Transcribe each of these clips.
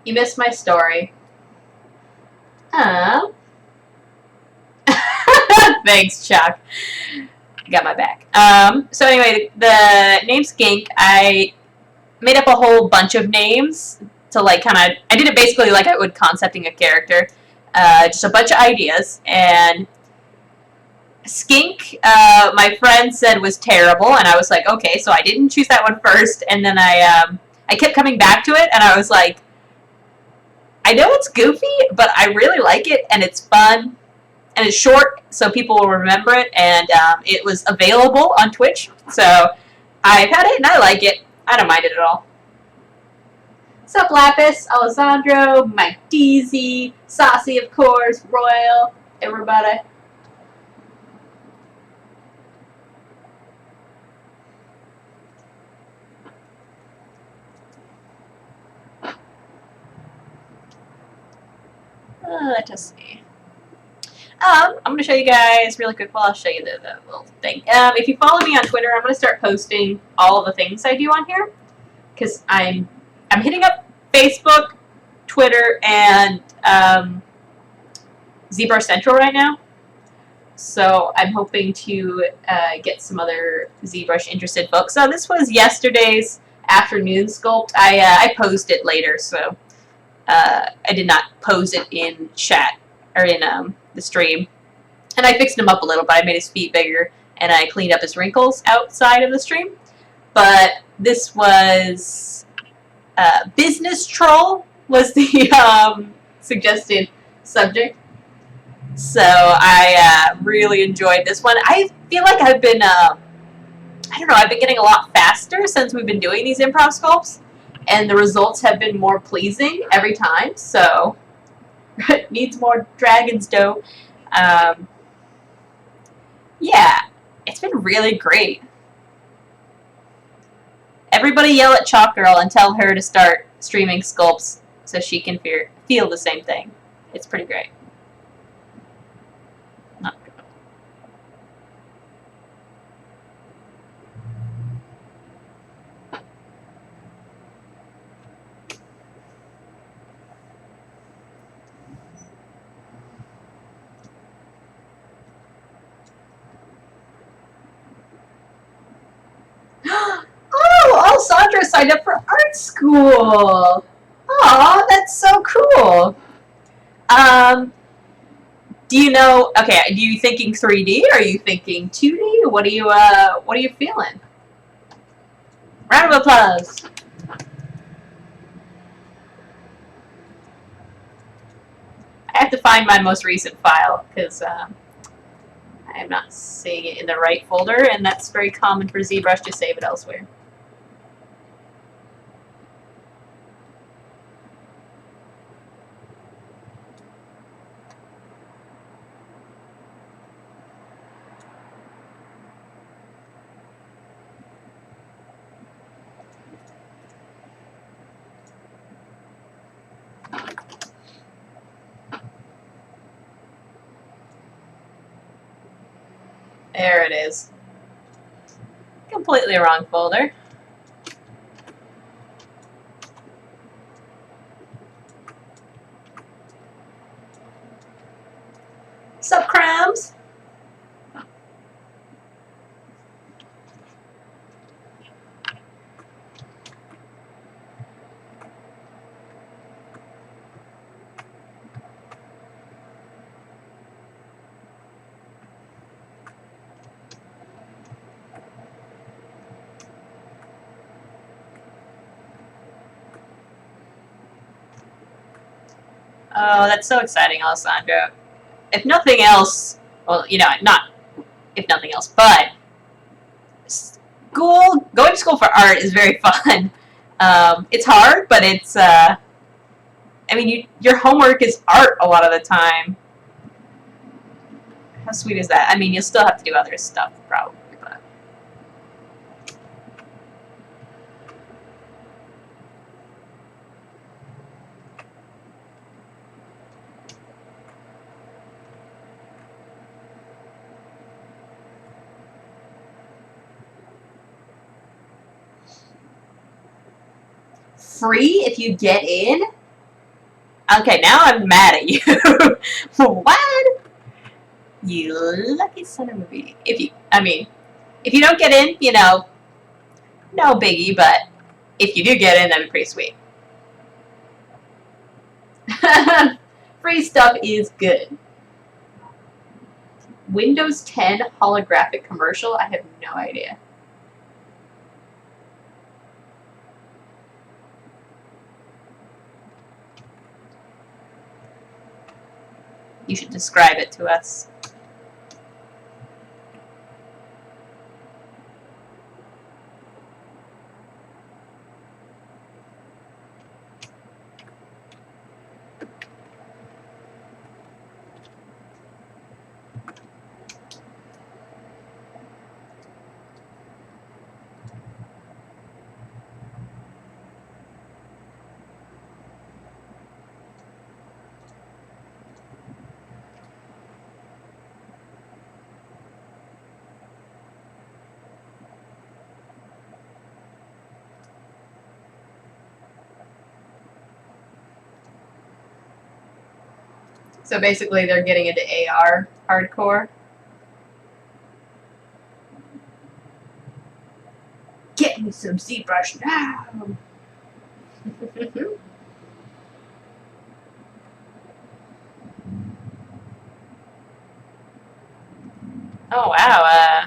You missed my story. Um. Thanks, Chuck. Got my back. So anyway, the name Skinkk, I made up a whole bunch of names to like kind of, I did it basically like I would concepting a character. Just a bunch of ideas. And Skinkk, my friend said was terrible, and I was like, okay, so I didn't choose that one first, and then I kept coming back to it, and I was like, I know it's goofy, but I really like it, and it's fun, and it's short, so people will remember it, and it was available on Twitch, so I've had it, and I like it. I don't mind it at all. What's up, Lapis, Alessandro, Mike Deasy, Saucy, of course, Royal, everybody. Let us see. I'm going to show you guys really quick. Well, I'll show you the little thing. If you follow me on Twitter, I'm going to start posting all the things I do on here, because I'm hitting up Facebook, Twitter, and ZBrush Central right now. So I'm hoping to get some other ZBrush interested folks. So this was yesterday's afternoon sculpt. I posed it later, so I did not pose it in chat or in the stream. And I fixed him up a little, but I made his feet bigger, and I cleaned up his wrinkles outside of the stream. But this was business troll was the suggested subject. So I really enjoyed this one. I feel like I've been, I don't know, I've been getting a lot faster since we've been doing these improv sculpts, and the results have been more pleasing every time, so it needs more dragon's dough. Yeah, it's been really great. Everybody yell at Chalk Girl and tell her to start streaming sculpts so she can feel the same thing. It's pretty great. Not good. Oh, Sandra signed up for art school. Aw, that's so cool. Do you know? Okay, are you thinking 3D? Or are you thinking 2D? What are you feeling? Round of applause. I have to find my most recent file because I am not seeing it in the right folder, and that's very common for ZBrush to save it elsewhere. There it is. Completely wrong folder. Sup, Crams? Oh, that's so exciting, Alessandro. If nothing else, well, you know, not if nothing else, but going to school for art is very fun. It's hard, but it's, I mean, your homework is art a lot of the time. How sweet is that? I mean, you'll still have to do other stuff, probably, but. Free if you get in? Okay, now I'm mad at you. What? You lucky son of a bee. If you don't get in, no biggie, but if you do get in, that'd be pretty sweet. Free stuff is good. Windows 10 holographic commercial? I have no idea. You should describe it to us. So basically, they're getting into AR hardcore. Get me some ZBrush now! Oh wow,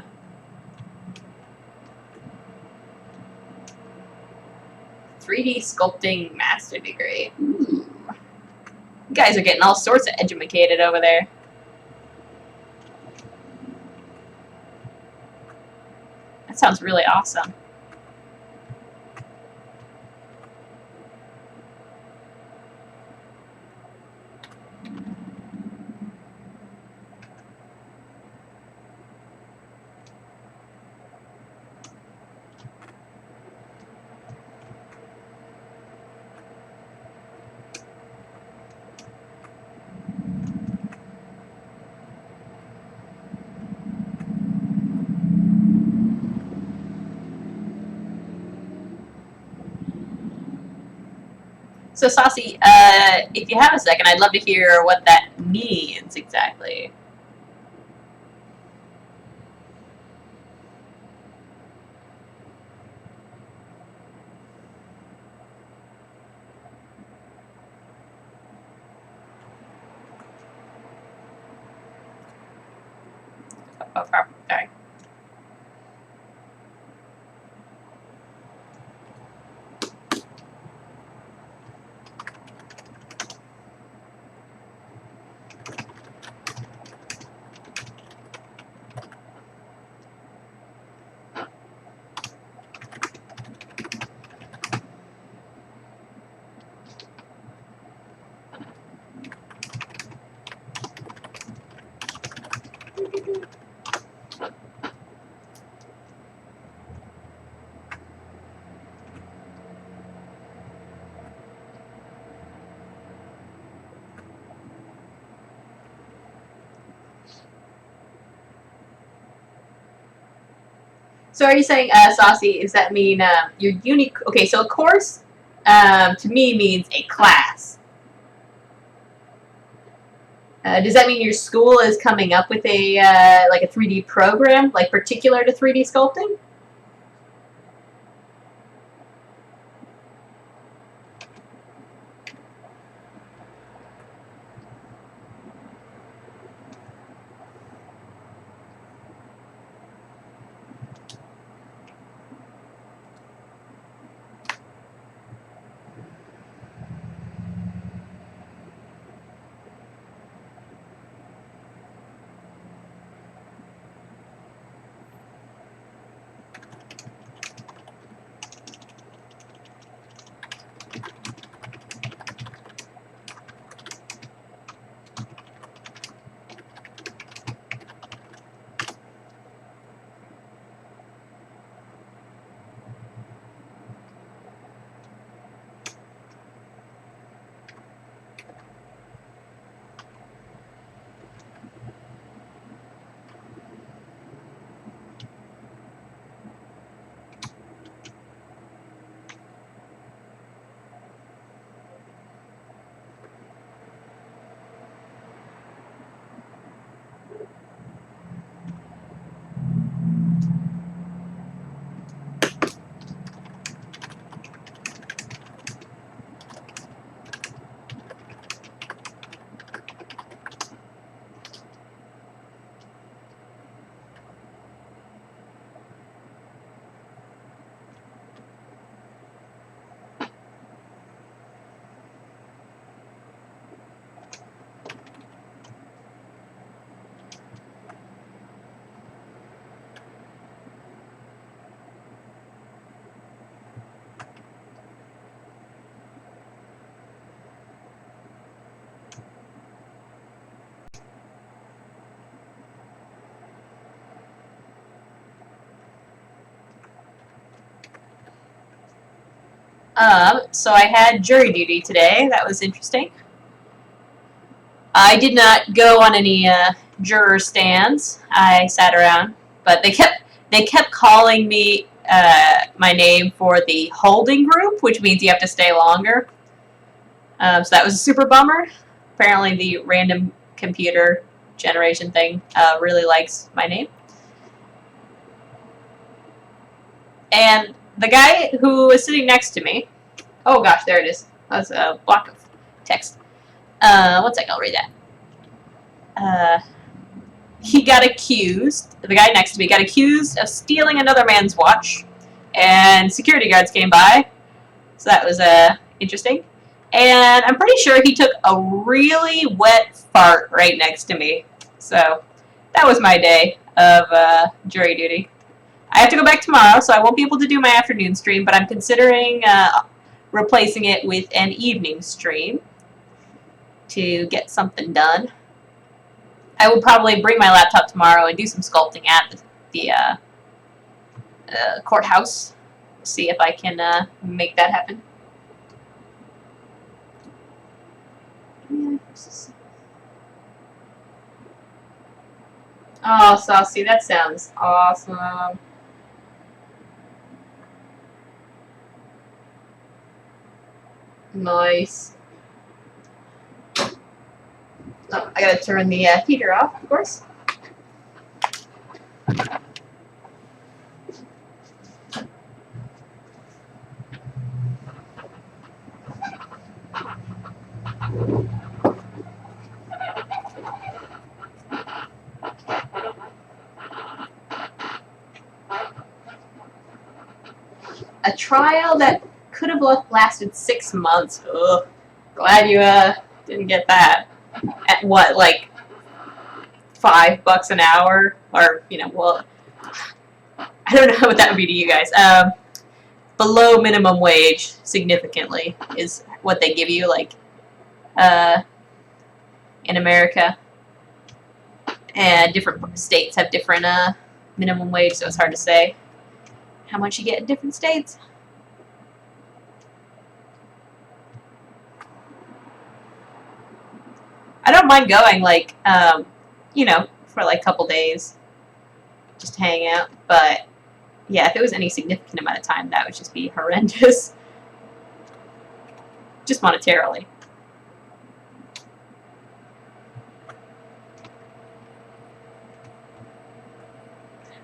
3D sculpting master degree. Ooh. You guys are getting all sorts of edumacated over there. That sounds really awesome. So Saucy, if you have a second, I'd love to hear what that means exactly. Oh, sorry. So are you saying, Saucy, does that mean you're unique? Okay, so a course to me means a class. Does that mean your school is coming up with a like a 3D program, like particular to 3D sculpting? So I had jury duty today. That was interesting. I did not go on any juror stands. I sat around, but they kept calling me my name for the holding group, which means you have to stay longer. So that was a super bummer. Apparently, the random computer generation thing really likes my name. And the guy who was sitting next to me, oh gosh, there it is. That's a block of text. One second, I'll read that. He got accused, the guy next to me got accused of stealing another man's watch, and security guards came by, so that was interesting. And I'm pretty sure he took a really wet fart right next to me. So that was my day of jury duty. I have to go back tomorrow, so I won't be able to do my afternoon stream, but I'm considering replacing it with an evening stream to get something done. I will probably bring my laptop tomorrow and do some sculpting at the courthouse. See if I can make that happen. Oh, Saucy, that sounds awesome. Nice. Oh, I gotta turn the heater off, of course. A trial that could have lasted 6 months. Ugh. Glad you didn't get that. At what, like $5 an hour? Or, well, I don't know what that would be to you guys. Below minimum wage, significantly, is what they give you, like, in America. And different states have different minimum wage, so it's hard to say how much you get in different states. I don't mind going, like, for like a couple days, just to hang out. But yeah, if it was any significant amount of time, that would just be horrendous, just monetarily.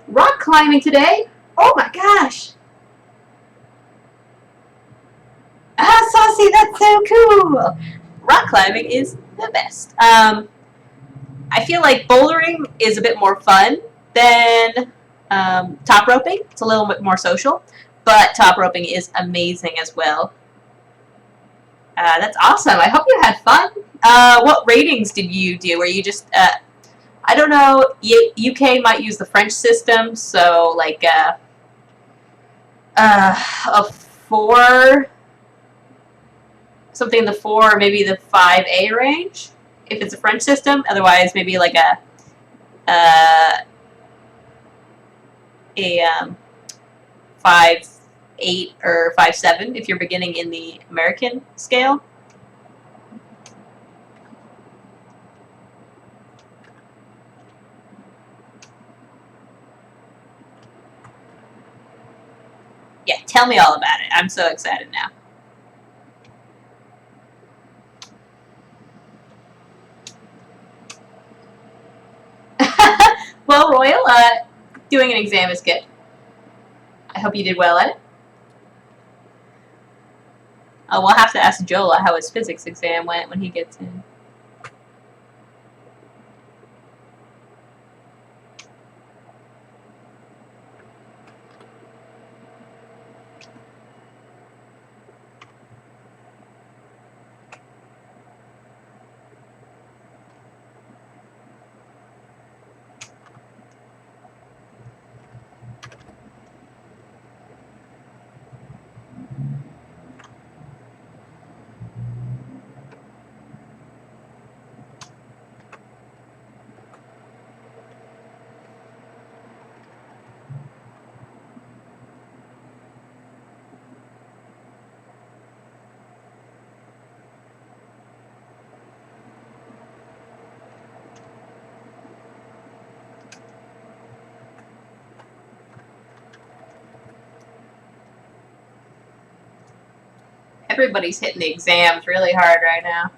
Rock climbing today. Oh my gosh. Ah, Saucy, that's so cool. Rock climbing is the best. I feel like bouldering is a bit more fun than top roping. It's a little bit more social, but top roping is amazing as well. That's awesome. I hope you had fun. What ratings did you do? Were you just, I don't know, UK might use the French system, so like a 4, something in the 4 or maybe the 5A range, if it's a French system. Otherwise, maybe like a 5.8 or 5.7 if you're beginning in the American scale. Yeah, tell me all about it. I'm so excited now. Well, Royal, doing an exam is good. I hope you did well at it. We'll have to ask Jola how his physics exam went when he gets in. Everybody's hitting the exams really hard right now.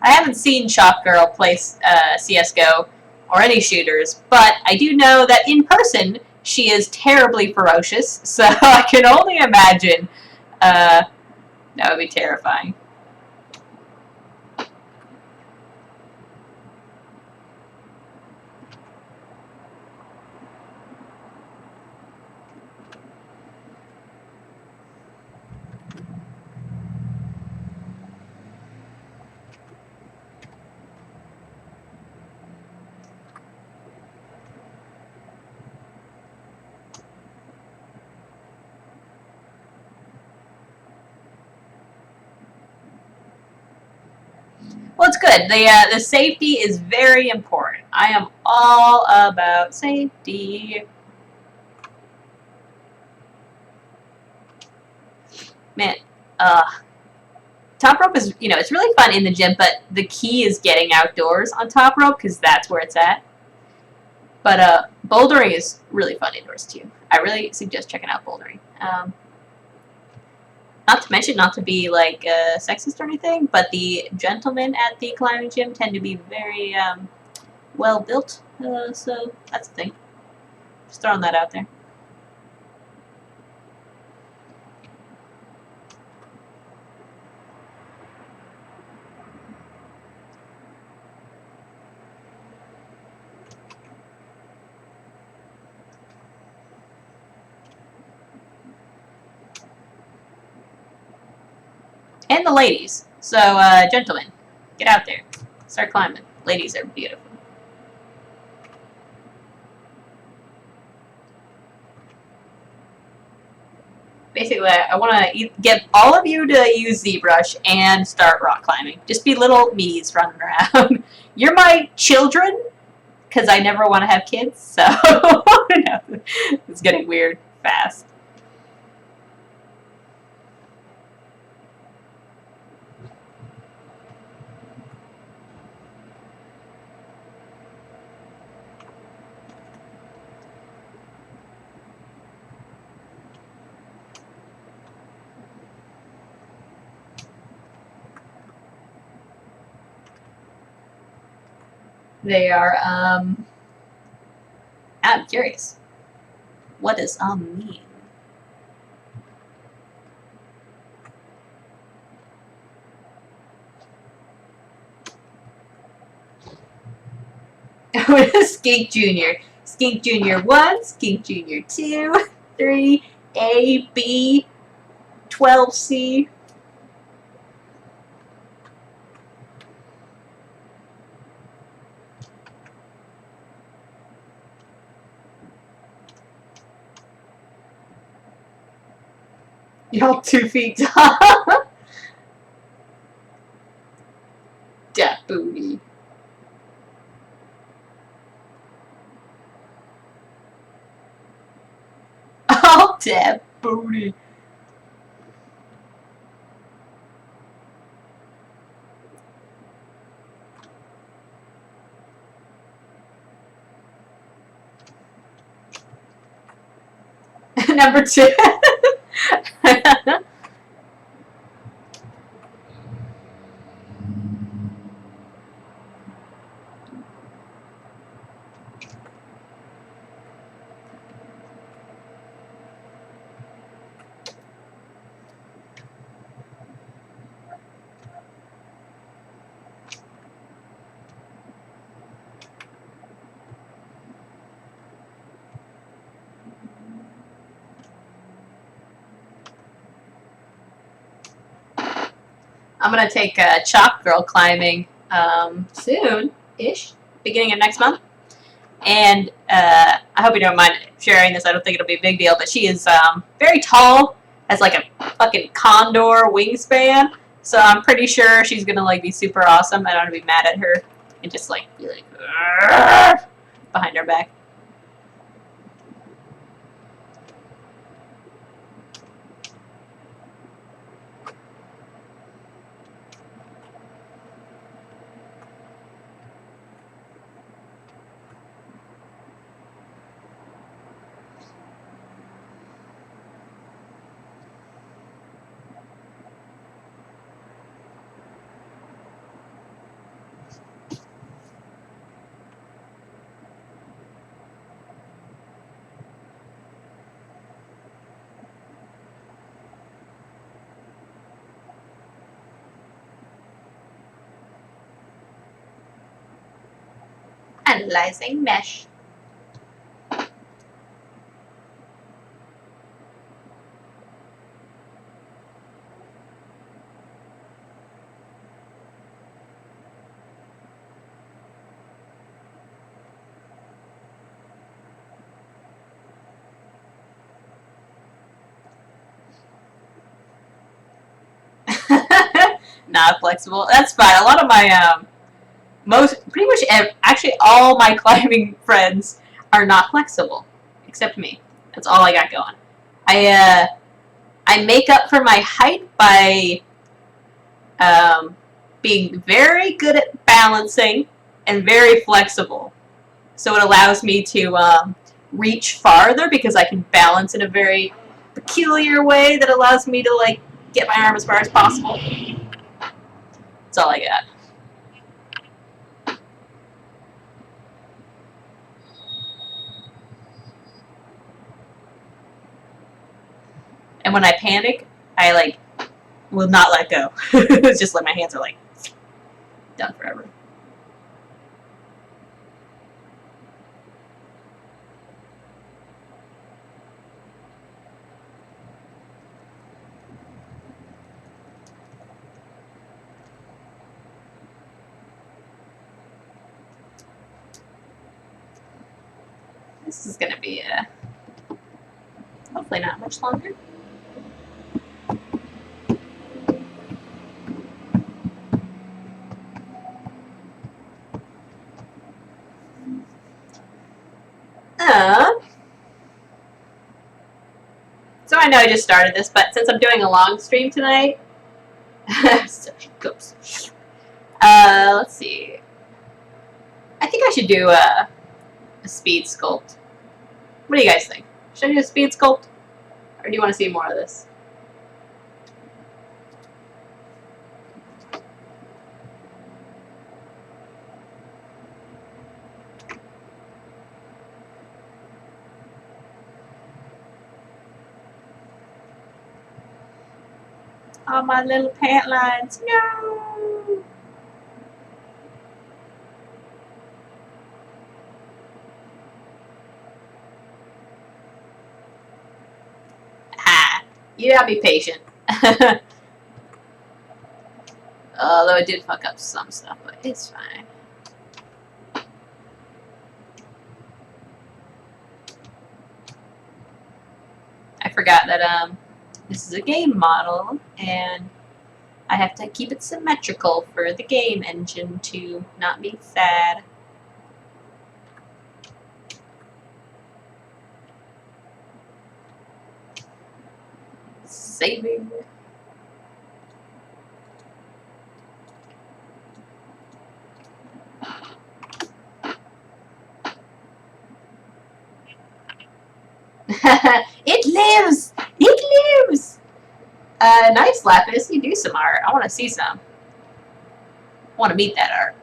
I haven't seen Shop Girl play CSGO or any shooters, but I do know that in person she is terribly ferocious, so I can only imagine that would be terrifying. Well, it's good. The safety is very important. I am all about safety. Man, top rope is, it's really fun in the gym, but the key is getting outdoors on top rope because that's where it's at. But bouldering is really fun indoors too. I really suggest checking out bouldering. Not to mention, not to be like sexist or anything, but the gentlemen at the climbing gym tend to be very well built. So that's the thing. Just throwing that out there. And the ladies. So, gentlemen, get out there. Start climbing. Ladies are beautiful. Basically, I want to get all of you to use ZBrush and start rock climbing. Just be little me's running around. You're my children, because I never want to have kids, so it's getting weird fast. They are, I'm curious. What does mean? What is Skinkk Jr.? Skinkk Jr. 1, Skinkk Jr. 2, 3, A, B, 12C. Y'all 2 feet tall. Dat booty. Oh, dat booty. Number 2. I'm gonna take Chop Girl climbing soon-ish, beginning of next month. And I hope you don't mind sharing this. I don't think it'll be a big deal, but she is very tall, has like a fucking condor wingspan. So I'm pretty sure she's gonna like be super awesome. I don't want to be mad at her and just like be like behind her back. Analyzing mesh. Not flexible. That's fine. A lot of my pretty much actually all my climbing friends are not flexible, except me. That's all I got going. I make up for my height by being very good at balancing and very flexible. So it allows me to reach farther because I can balance in a very peculiar way that allows me to like get my arm as far as possible. That's all I got. And when I panic, I like will not let go. It's just like my hands are like done forever. This is gonna be hopefully not much longer. So I know I just started this, but since I'm doing a long stream tonight, such ghosts. Let's see. I think I should do a speed sculpt. What do you guys think? Should I do a speed sculpt? Or do you want to see more of this? Oh, my little pant lines. No! Ah, you gotta be patient. Although it did fuck up some stuff, but it's fine. I forgot that this is a game model, and I have to keep it symmetrical for the game engine to not be sad. Saving. It lives! It lives! Nice, Lapis. You do some art. I want to see some. I want to meet that art.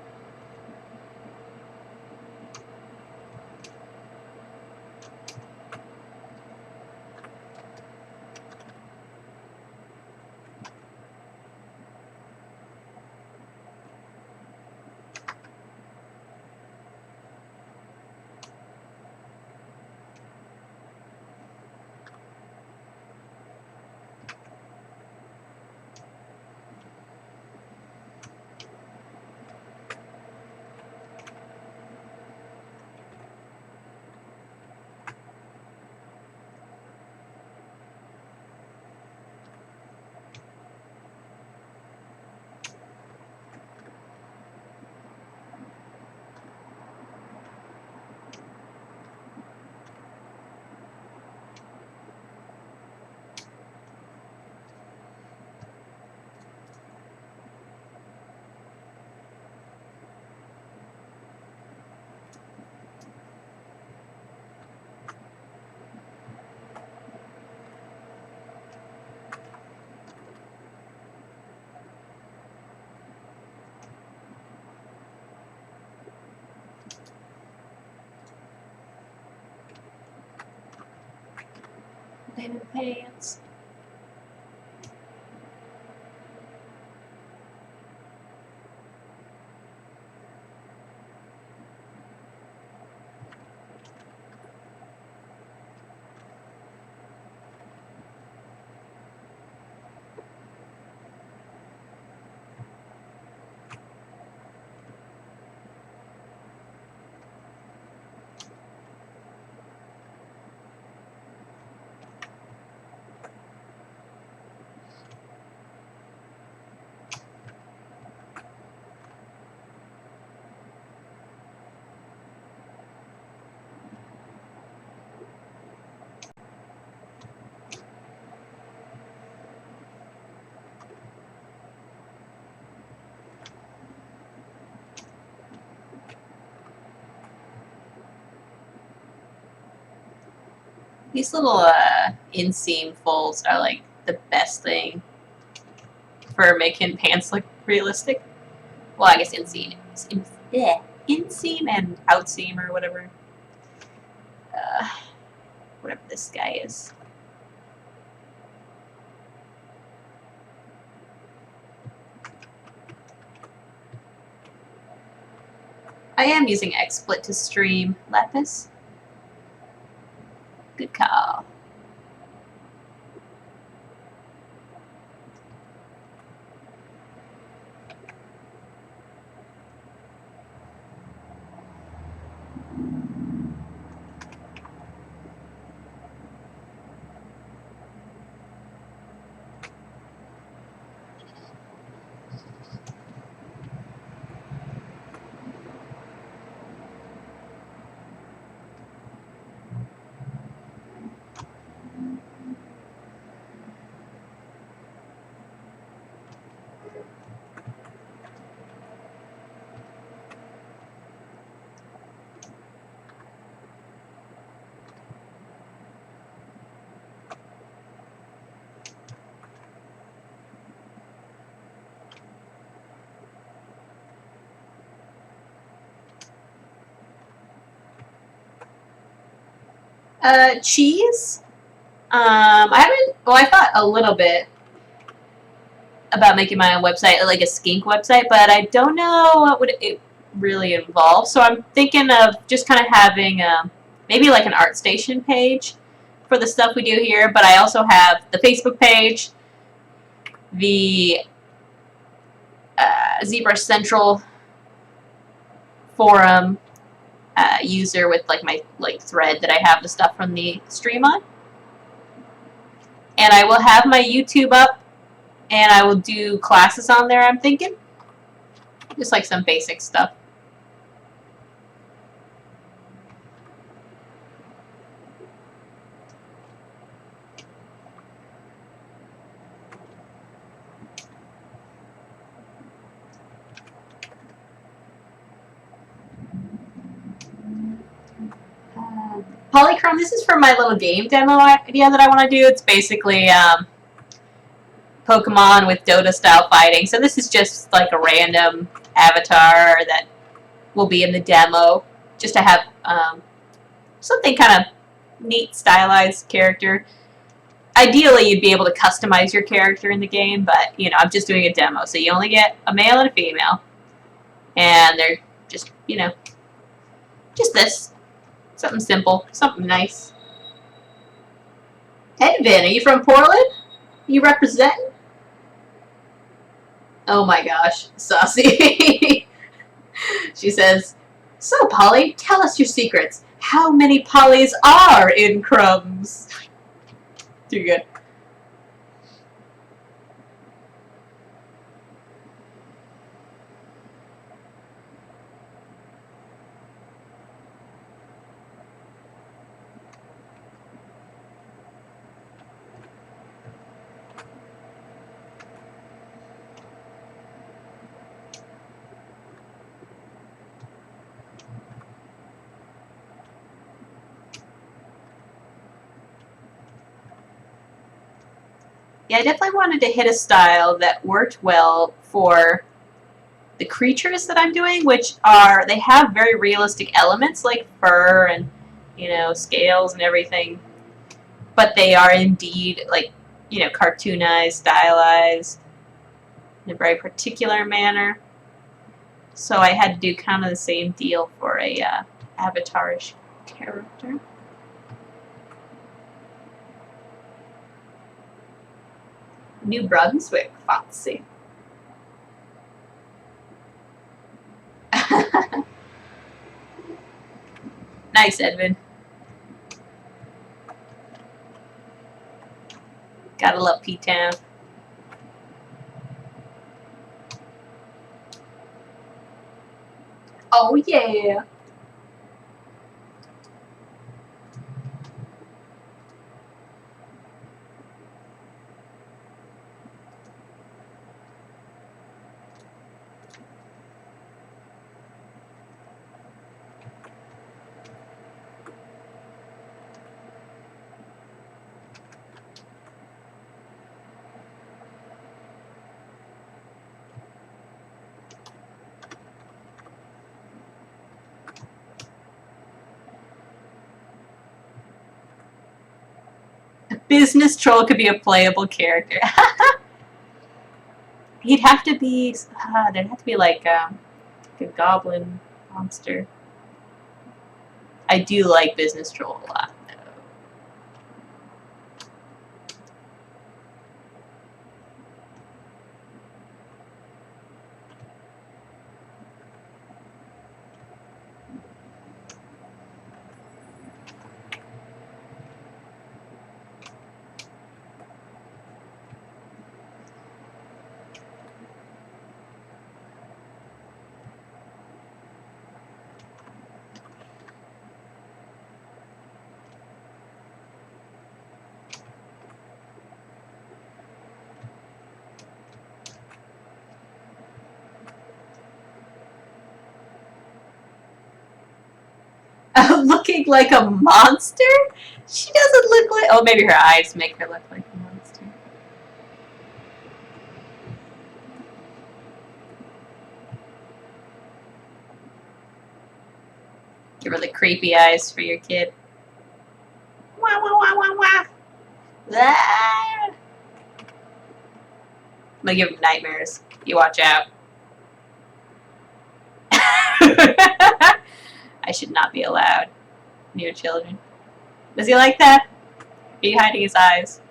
in pants. These little inseam folds are like the best thing for making pants look realistic. Well, I guess inseam and outseam or whatever. Whatever this guy is. I am using XSplit to stream Lapis. Good call. Cheese. I haven't. Well, I thought a little bit about making my own website, like a Skinkk website, but I don't know what would it really involve. So I'm thinking of just kind of having maybe like an ArtStation page for the stuff we do here. But I also have the Facebook page, the ZBrush Central forum user with like my thread that I have the stuff from the stream on, and I will have my YouTube up, and I will do classes on there. I'm thinking just like some basic stuff. Polychrome, this is for my little game demo idea that I want to do. It's basically Pokemon with Dota-style fighting. So this is just like a random avatar that will be in the demo, just to have something kind of neat, stylized character. Ideally, you'd be able to customize your character in the game, but, you know, I'm just doing a demo. So you only get a male and a female. And they're just, you know, just this. Something simple, something nice. Edvin, are you from Portland? You representing? Oh my gosh, saucy. She says, so Polly, tell us your secrets. How many Pollys are in crumbs? Too good. Yeah, I definitely wanted to hit a style that worked well for the creatures that I'm doing, which are, they have very realistic elements like fur and, you know, scales and everything. but they are indeed like, you know, cartoonized, stylized in a very particular manner. So I had to do kind of the same deal for a avatarish character. New Brunswick, fancy. Nice, Edmund. Gotta love P-Town. Oh, yeah. Business Troll could be a playable character. He'd have to be, there'd have to be like a goblin monster. I do like Business Troll a lot, though. Looking like a monster? She doesn't look like... Oh, maybe her eyes make her look like a monster. Give her the creepy eyes for your kid. Wah, wah, wah, wah, wah. Ah! I'm gonna give him nightmares. You watch out. I should not be allowed near children. Does he like that? Are you hiding his eyes?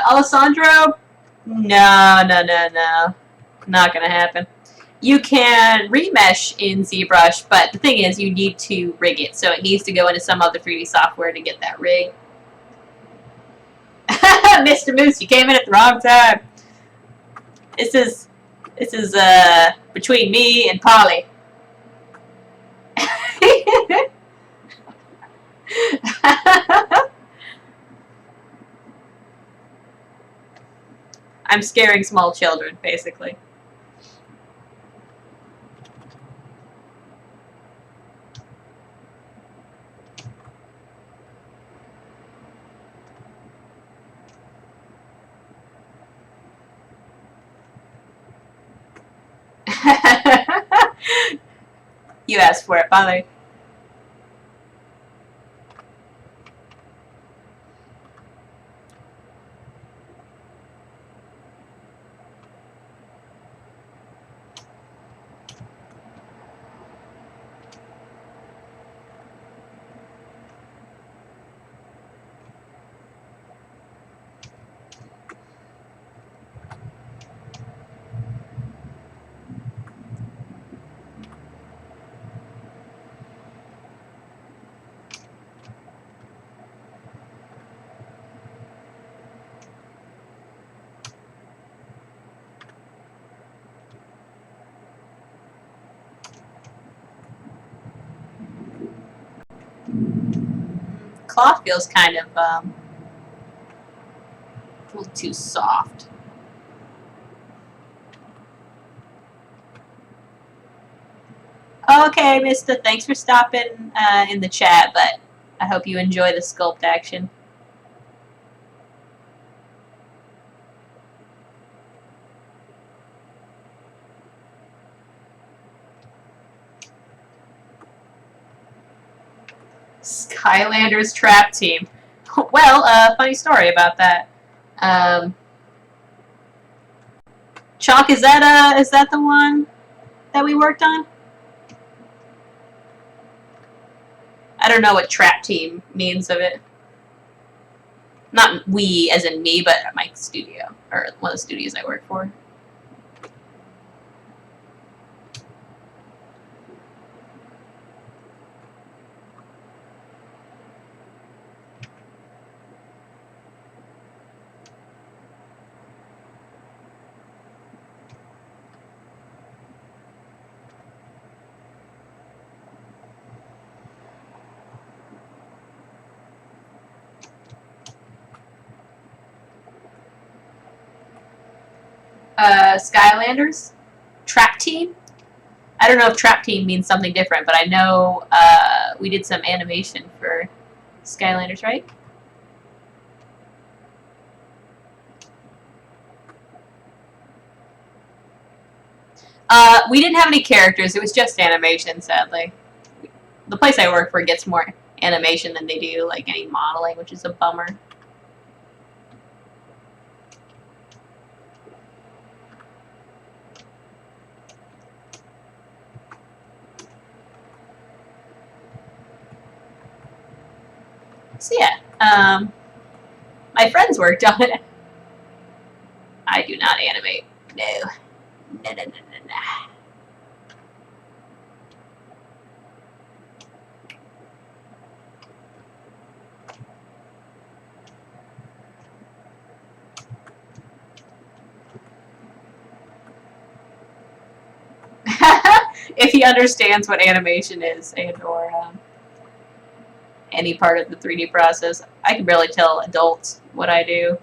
Alessandro? No. Not gonna happen. You can remesh in ZBrush, but the thing is you need to rig it, so it needs to go into some other 3D software to get that rig. Mr. Moose, you came in at the wrong time. This is between me and Polly. I'm scaring small children, basically. You asked for it, Father. cloth feels kind of a little too soft. Okay, Mista, thanks for stopping in the chat, but I hope you enjoy the sculpt action. Skylanders Trap Team. Well, funny story about that. Chalk, is that the one that we worked on? I don't know what Trap Team means of it. Not we, as in me, but my studio, or one of the studios I work for. Skylanders? Trap Team? I don't know if Trap Team means something different, but I know we did some animation for Skylanders, right? We didn't have any characters. It was just animation, sadly. The place I work for gets more animation than they do, like, any modeling, which is a bummer. So yeah, my friends worked on it. I do not animate. No. No, no, no, no, no. If he understands what animation is and or any part of the 3D process, I can barely tell adults what I do.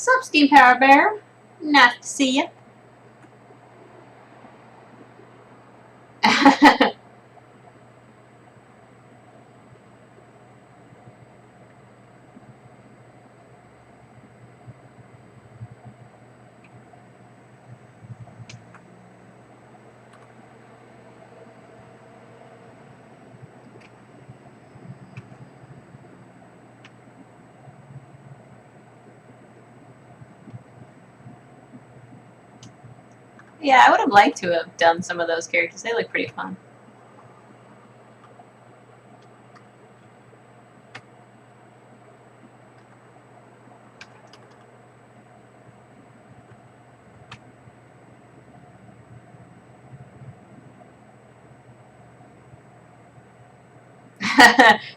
Sup, Steam Power Bear? Nice to see you. Yeah, I would have liked to have done some of those characters. They look pretty fun.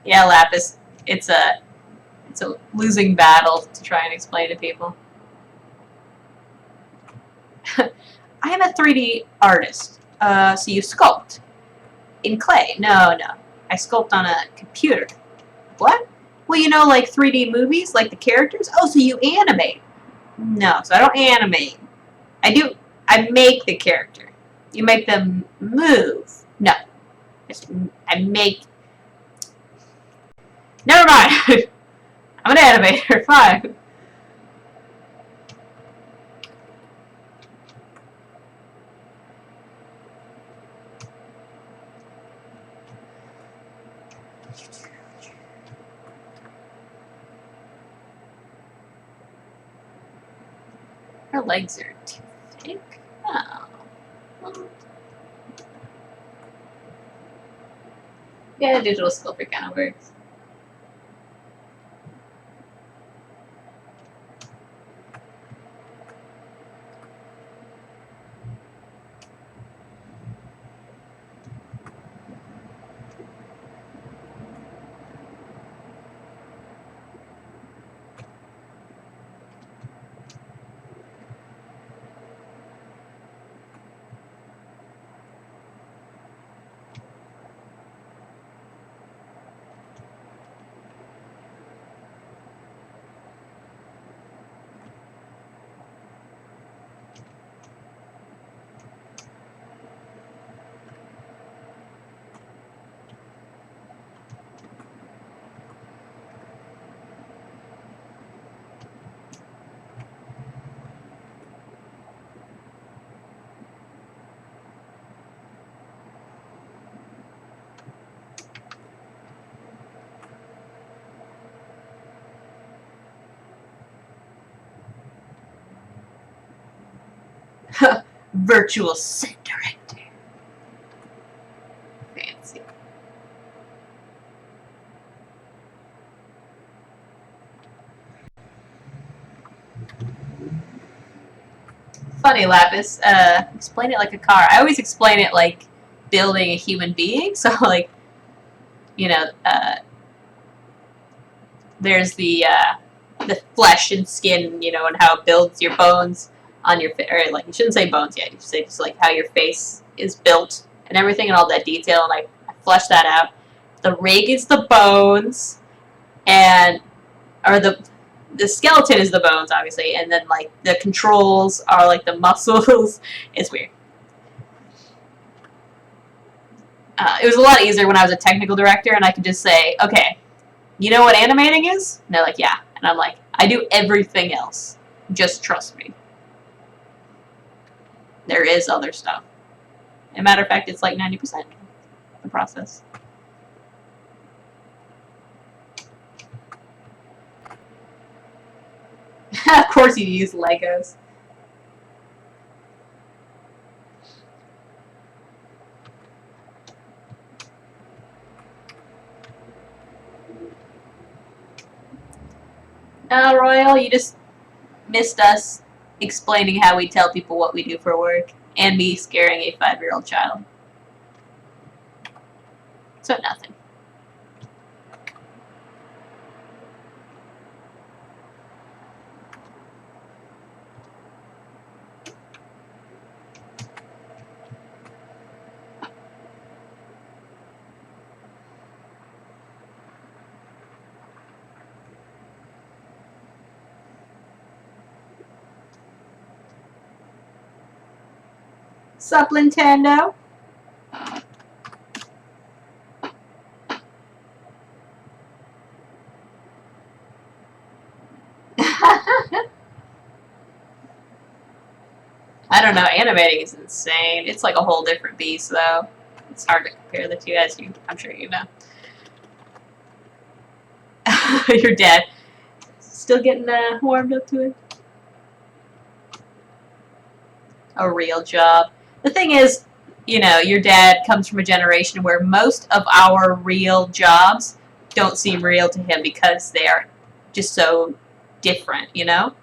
Yeah, Lapis. It's a losing battle to try and explain to people. I am a 3D artist. So you sculpt in clay? No, no. I sculpt on a computer. What? Well, you know, like 3D movies, like the characters. Oh, so you animate? No, so I don't animate. I make the character. You make them move. No, I make. Never mind. I'm an animator. Fine. Her legs are too thick. Oh. Yeah, digital sculpture kind of works. Virtual set director. Fancy. Funny, Lapis. Explain it like a car. I always explain it like building a human being. So, like, you know, there's the flesh and skin, you know, and how it builds your bones on your face. Or, like, you shouldn't say bones yet. You should say just, like, how your face is built and everything and all that detail. And I flesh that out. The rig is the bones, and or the skeleton is the bones, obviously, and then like the controls are like the muscles. It's weird. It was a lot easier when I was a technical director, and I could just say, okay, you know what animating is? And they're like, yeah. And I'm like, I do everything else. Just trust me. There is other stuff. As a matter of fact, it's like 90% of the process. Of course you use Legos. Royal, you just missed us explaining how we tell people what we do for work, and me scaring a 5-year-old child. So nothing. Sup, Nintendo? I don't know, animating is insane. It's like a whole different beast, though. It's hard to compare the two, as I'm sure you know. Your dad. Still getting warmed up to it? A real job. The thing is, you know, your dad comes from a generation where most of our real jobs don't seem real to him because they are just so different, you know?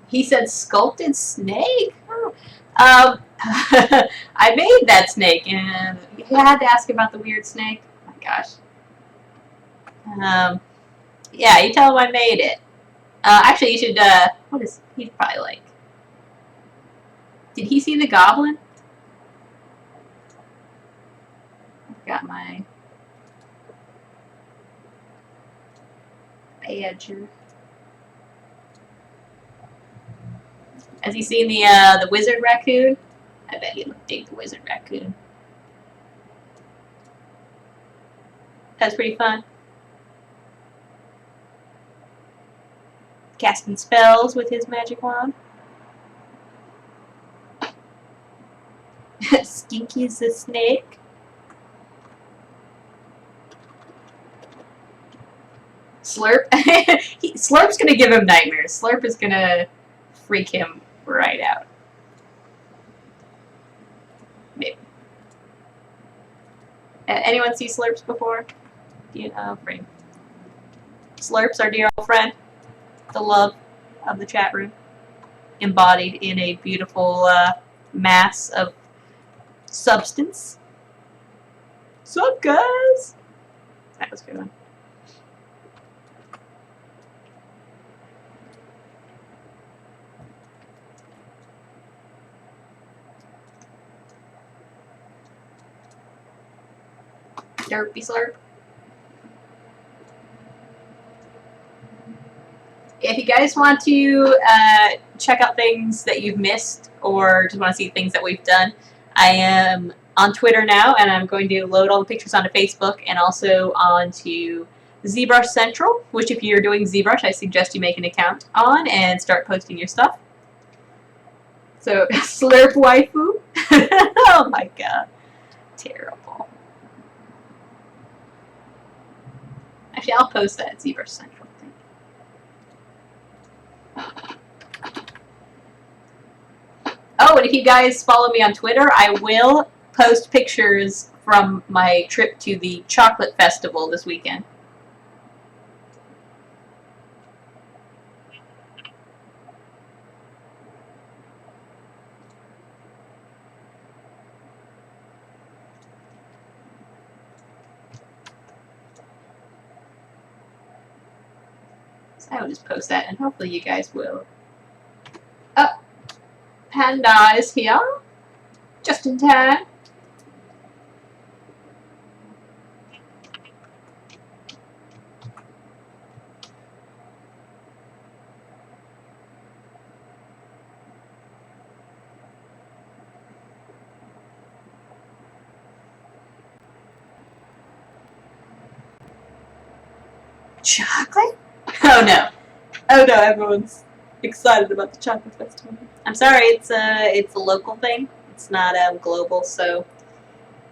He said sculpted snake? Oh. I made that snake, and you had to ask about the weird snake. Oh my gosh. Yeah, you tell him I made it. Actually, you should, what is, he'd probably like. Did he see the goblin? Got my... badger. Has he seen the wizard raccoon? I bet he'd dig the wizard raccoon. That's pretty fun. Casting spells with his magic wand. Skinkk is the snake. Slurp? Slurp's gonna give him nightmares. Slurp is gonna freak him right out. Maybe. Anyone see Slurps before? Frame. Slurp's our dear old friend. The love of the chat room. Embodied in a beautiful mass of substance. Sup, guys? That was a good one. Derpy Slurp. If you guys want to check out things that you've missed or just want to see things that we've done, I am on Twitter now, and I'm going to load all the pictures onto Facebook and also onto ZBrush Central, which if you're doing ZBrush, I suggest you make an account on and start posting your stuff. So, Slurp waifu. Oh my god. Terrible. Actually, I'll post that at ZBrush Central. Oh, and if you guys follow me on Twitter, I will post pictures from my trip to the chocolate festival this weekend. So I will just post that, and hopefully you guys will. Oh, Panda is here, just in time. Chocolate? Oh no. Oh no, everyone's excited about the chocolate festival. I'm sorry, it's a local thing. It's not global, so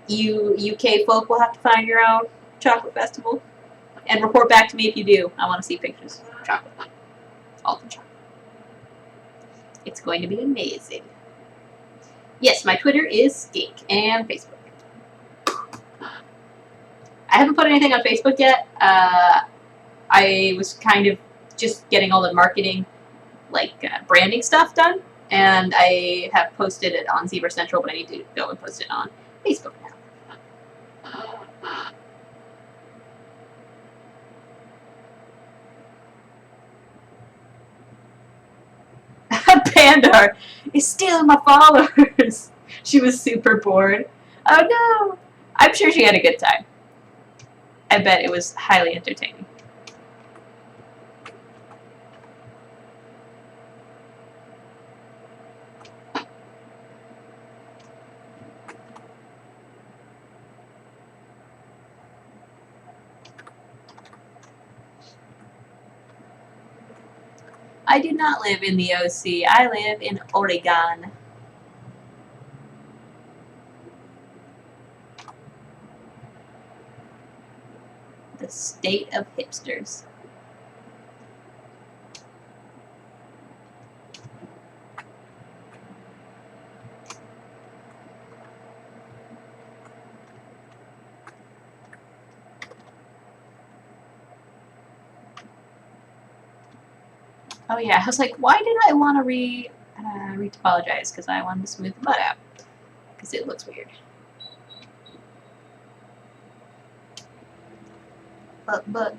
you UK folk will have to find your own chocolate festival. And report back to me if you do. I want to see pictures of chocolate. All the chocolate. It's going to be amazing. Yes, my Twitter is Skinkk, and Facebook. I haven't put anything on Facebook yet. I was kind of just getting all the marketing, like branding stuff done, and I have posted it on ZBrush Central, but I need to go and post it on Facebook now. Pandar is stealing my followers. She was super bored. Oh no! I'm sure she had a good time. I bet it was highly entertaining. I do not live in the OC. I live in Oregon. The state of hipsters. Oh yeah, I was like, why did I want to re-topologize? Because I wanted to smooth the mud out. Because it looks weird. But.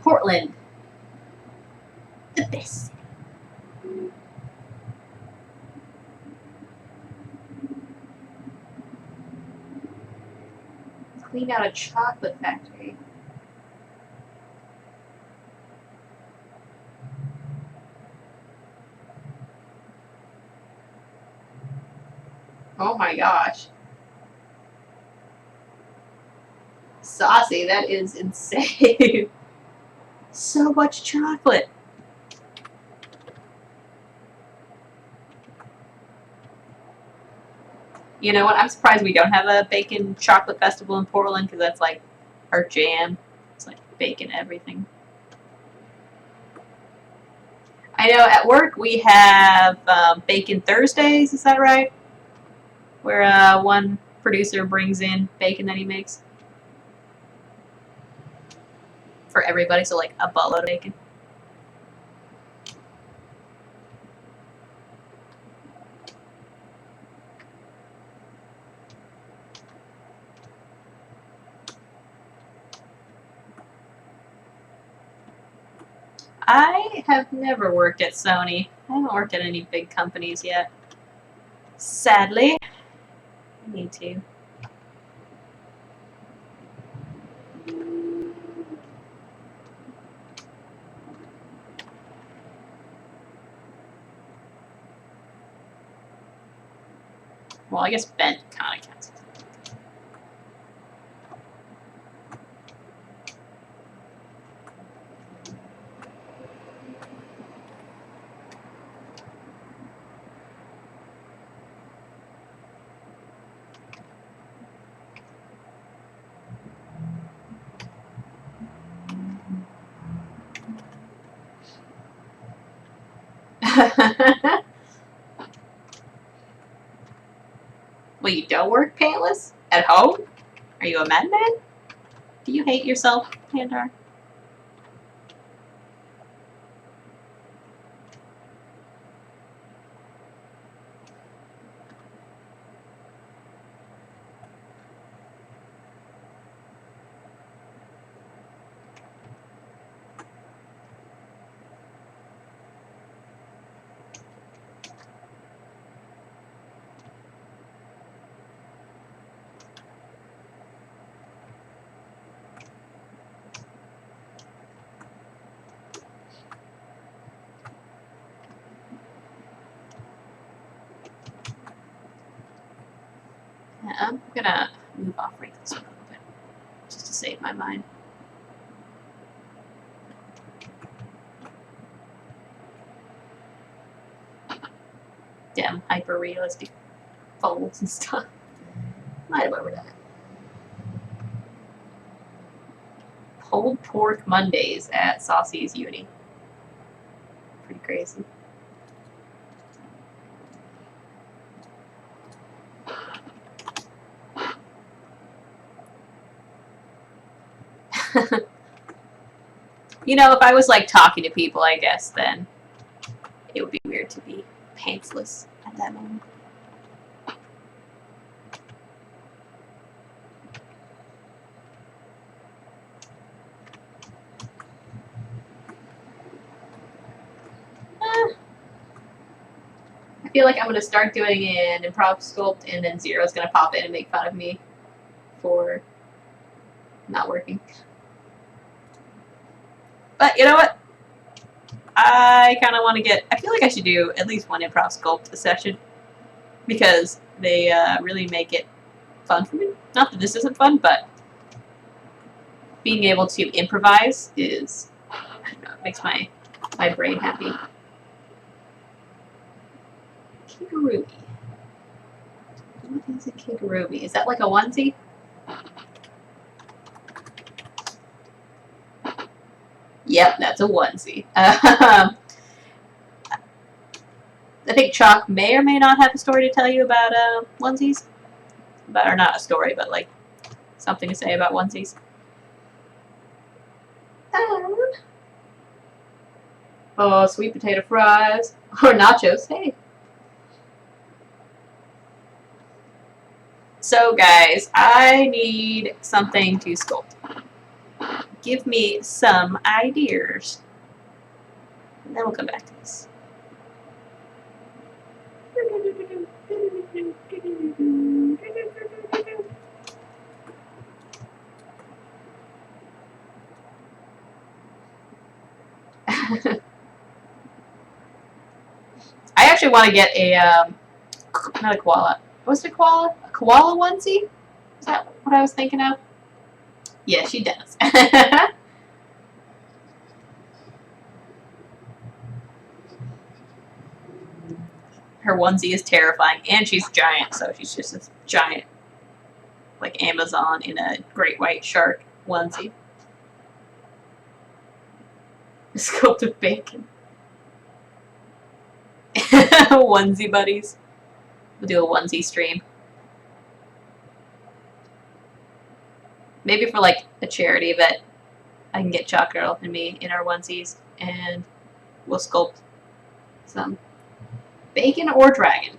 Portland. The best. Clean out a chocolate factory. Oh my gosh. Saucy, that is insane. So much chocolate. You know what? I'm surprised we don't have a bacon chocolate festival in Portland because that's like our jam. It's like bacon everything. I know at work we have Bacon Thursdays, is that right? Where one producer brings in bacon that he makes for everybody, so like a buttload of bacon. I have never worked at Sony. I haven't worked at any big companies yet. Sadly. I need to. Well, I guess bent kind of counts. Well, you don't work pantless? At home? Are you a madman? Do you hate yourself, Pandar? I'm gonna move off wrinkles a little bit, just to save my mind. Damn, hyper realistic folds and stuff. Might have overdone it. Pulled pork Mondays at Saucy's Uni. Pretty crazy. You know, if I was like talking to people, I guess then it would be weird to be pantsless at that moment. I feel like I'm gonna start doing an improv sculpt, and then Zero's gonna pop in and make fun of me for not working. But you know what? I kind of want to get. I feel like I should do at least one improv sculpt a session because they really make it fun for me. Not that this isn't fun, but being able to improvise is, I don't know, it makes my brain happy. Kigurumi. What is a kigurumi? Is that like a onesie? Yep, that's a onesie. I think Chalk may or may not have a story to tell you about onesies. Or not a story, but like something to say about onesies. Oh, sweet potato fries. Or nachos. Hey. So, guys, I need something to sculpt. give me some ideas. And then we'll come back to this. I actually want to get a, not a koala. What's a koala? A koala onesie? Is that what I was thinking of? Yeah, she does. Her onesie is terrifying, and she's giant, so she's just this giant, like Amazon in a great white shark onesie. A sculpt of bacon. Onesie buddies. We'll do a onesie stream. Maybe for like a charity event, I can get Chalk Girl and me in our onesies, and we'll sculpt some bacon or dragon.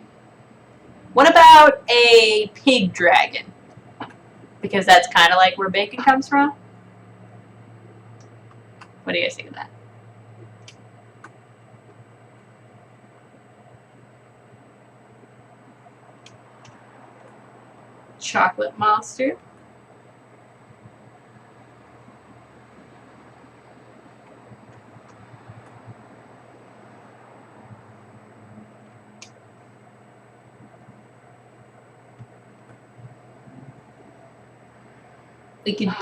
What about a pig dragon? Because that's kind of like where bacon comes from. What do you guys think of that? Chocolate monster. We could.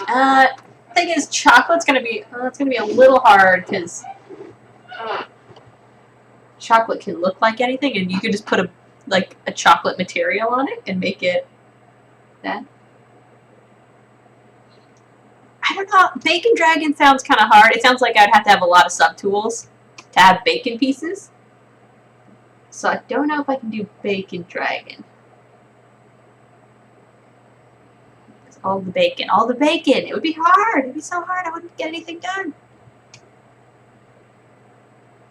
Thing is, chocolate's gonna be. It's gonna be a little hard because chocolate can look like anything, and you can just put a chocolate material on it and make it that. I don't know. Bacon dragon sounds kind of hard. It sounds like I'd have to have a lot of subtools to have bacon pieces. So I don't know if I can do bacon dragon. All the bacon. All the bacon. It would be hard. It would be so hard. I wouldn't get anything done.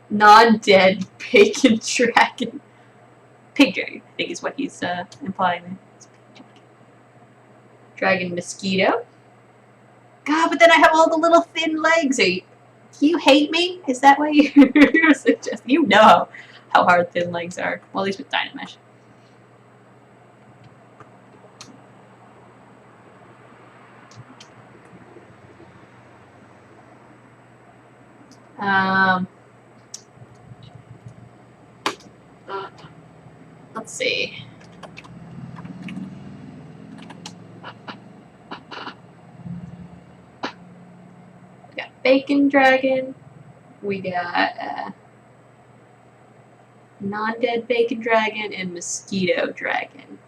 Non-dead bacon dragon. Pig dragon, I think is what he's implying there. Dragon mosquito. God, but then I have all the little thin legs. Do you hate me? Is that what you're suggesting? You know how hard thin legs are. Well, at least with Dynamesh. Let's see. We got bacon dragon. We got non-dead bacon dragon and mosquito dragon.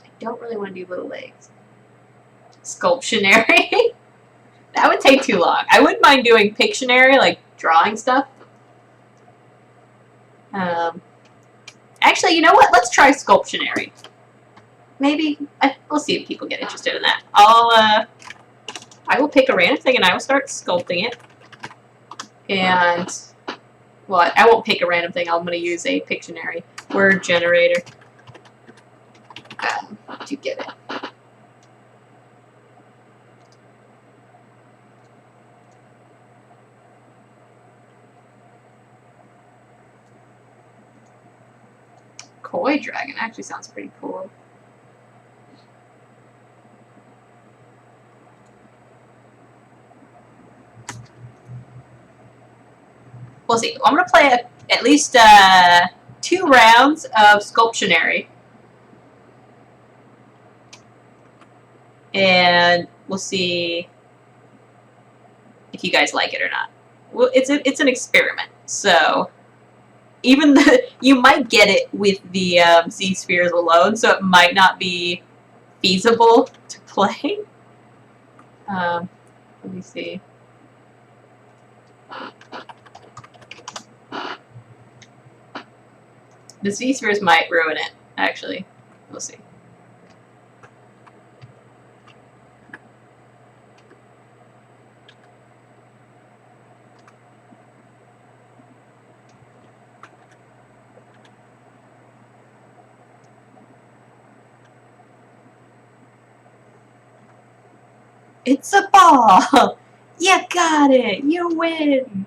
I don't really want to do little legs. Sculptionary. That would take too long. I wouldn't mind doing Pictionary, like drawing stuff. Actually, you know what? Let's try Sculptionary. Maybe. We'll see if people get interested in that. I will pick a random thing and I will start sculpting it. And, well, I won't pick a random thing. I'm going to use a Pictionary word generator to get it. Koi dragon actually sounds pretty cool. We'll see. I'm going to play at least 2 rounds of Sculptionary. And we'll see if you guys like it or not. Well, it's an experiment, so even you might get it with the Z spheres alone, so it might not be feasible to play. Let me see. The Z spheres might ruin it, actually. We'll see. It's a ball! You got it! You win!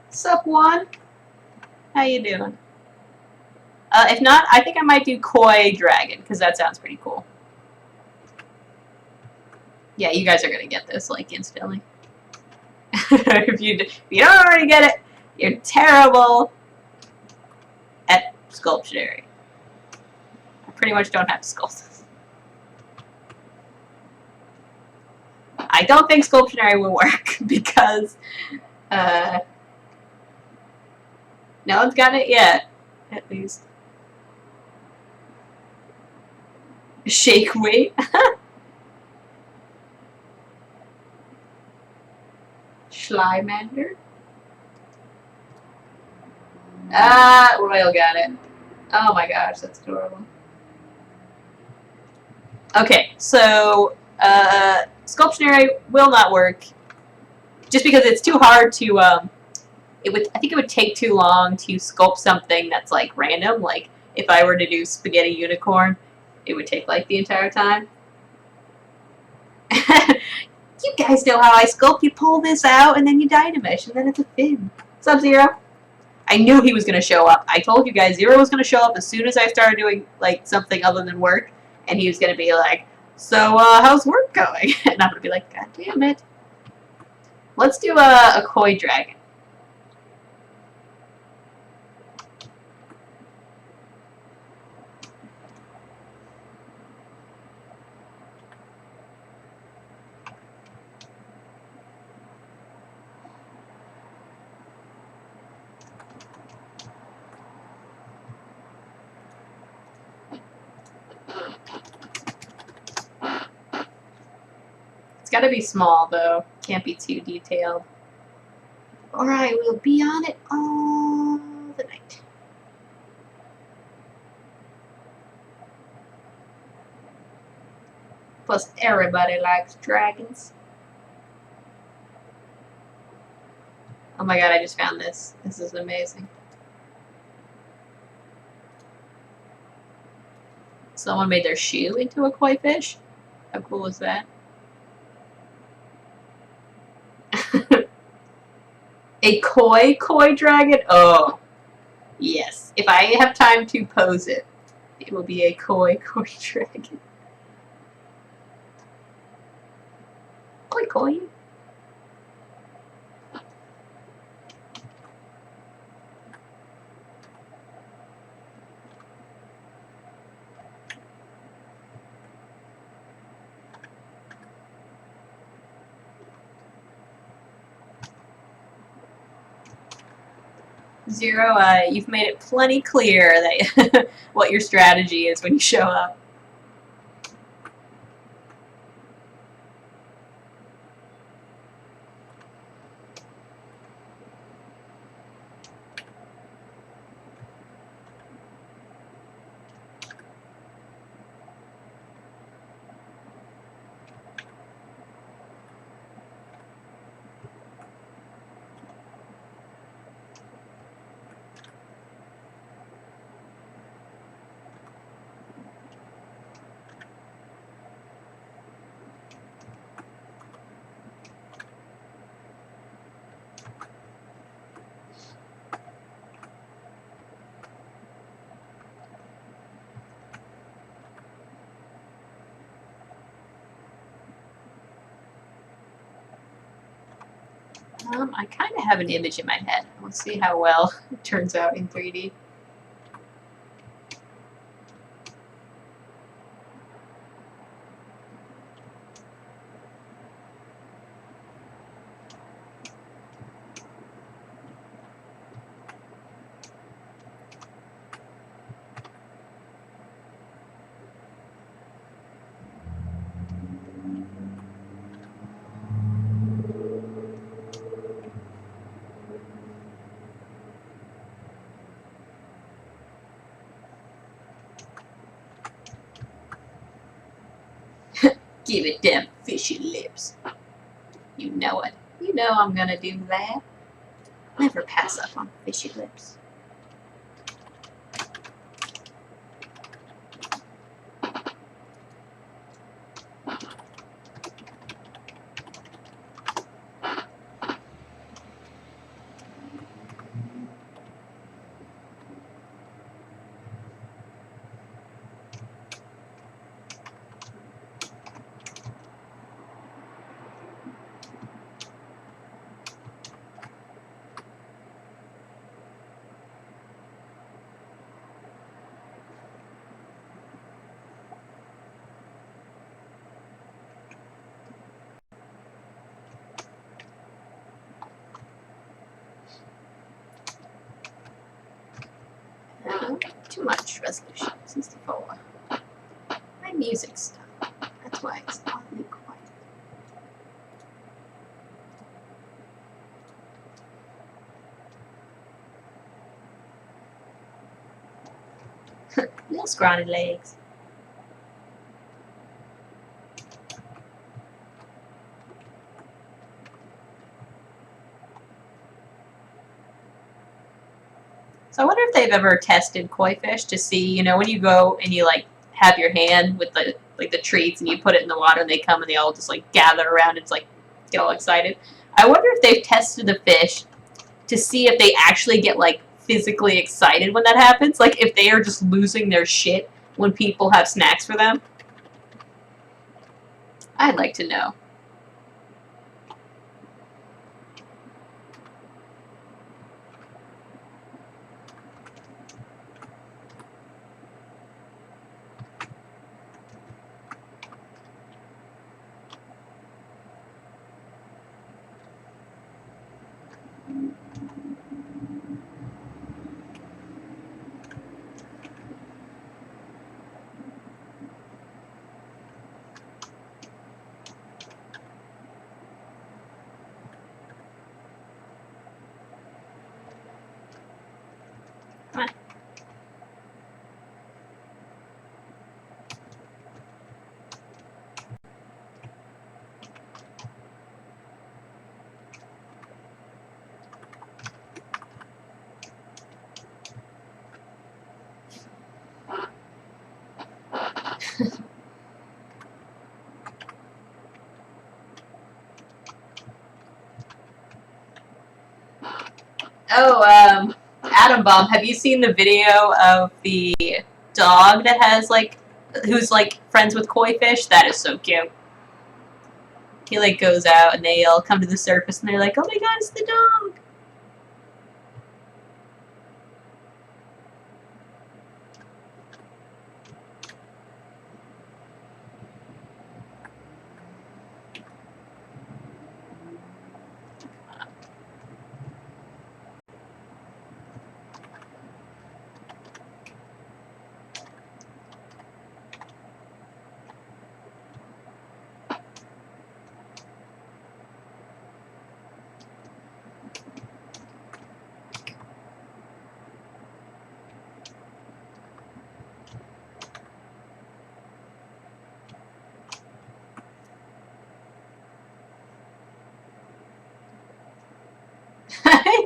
Sup, Juan? How you doing? If not, I think I might do Koi Dragon, because that sounds pretty cool. Yeah, you guys are gonna get this, like, instantly. if you don't already get it, you're terrible at Sculptionary. I pretty much don't have to sculpt this. I don't think Sculptionary will work, because, no one's got it yet, at least. Shake weight. Schleimander. Royal got it. Oh my gosh, that's adorable. Okay, so, Sculptionary will not work. Just because it's too hard to, I think it would take too long to sculpt something that's, like, random. Like, if I were to do Spaghetti Unicorn, it would take, like, the entire time. You guys know how I sculpt. You pull this out, and then you Dynamesh, and then it's a fin. What's up, Zero? I knew he was going to show up. I told you guys Zero was going to show up as soon as I started doing, like, something other than work. And he was going to be like, so, how's work going? And I'm going to be like, God damn it. Let's do a Koi Dragon. It's gotta be small, though. Can't be too detailed. Or I will be on it all the night. Plus, everybody likes dragons. Oh my god, I just found this. This is amazing. Someone made their shoe into a koi fish? How cool is that? A koi dragon? Oh, yes. If I have time to pose it, it will be a koi dragon. Koi. 0, you've made it plenty clear that what your strategy is when you show up. I kind of have an image in my head. Let's see how well it turns out in 3D. Give it them fishy lips. You know it. You know I'm gonna do that. Never pass up on fishy lips. Too much resolution. 64. My music stuff. That's why it's oddly quiet. Little scrawny legs. So I wonder if they've ever tested koi fish to see, you know, when you go and you like have your hand with the treats and you put it in the water and they come and they all just like gather around and it's like get all excited. I wonder if they've tested the fish to see if they actually get like physically excited when that happens. Like if they are just losing their shit when people have snacks for them. I'd like to know. Come on. Oh, Atom Bomb, have you seen the video of the dog that has like, who's like friends with koi fish? That is so cute. He like goes out and they all come to the surface and they're like, oh my god, it's the dog.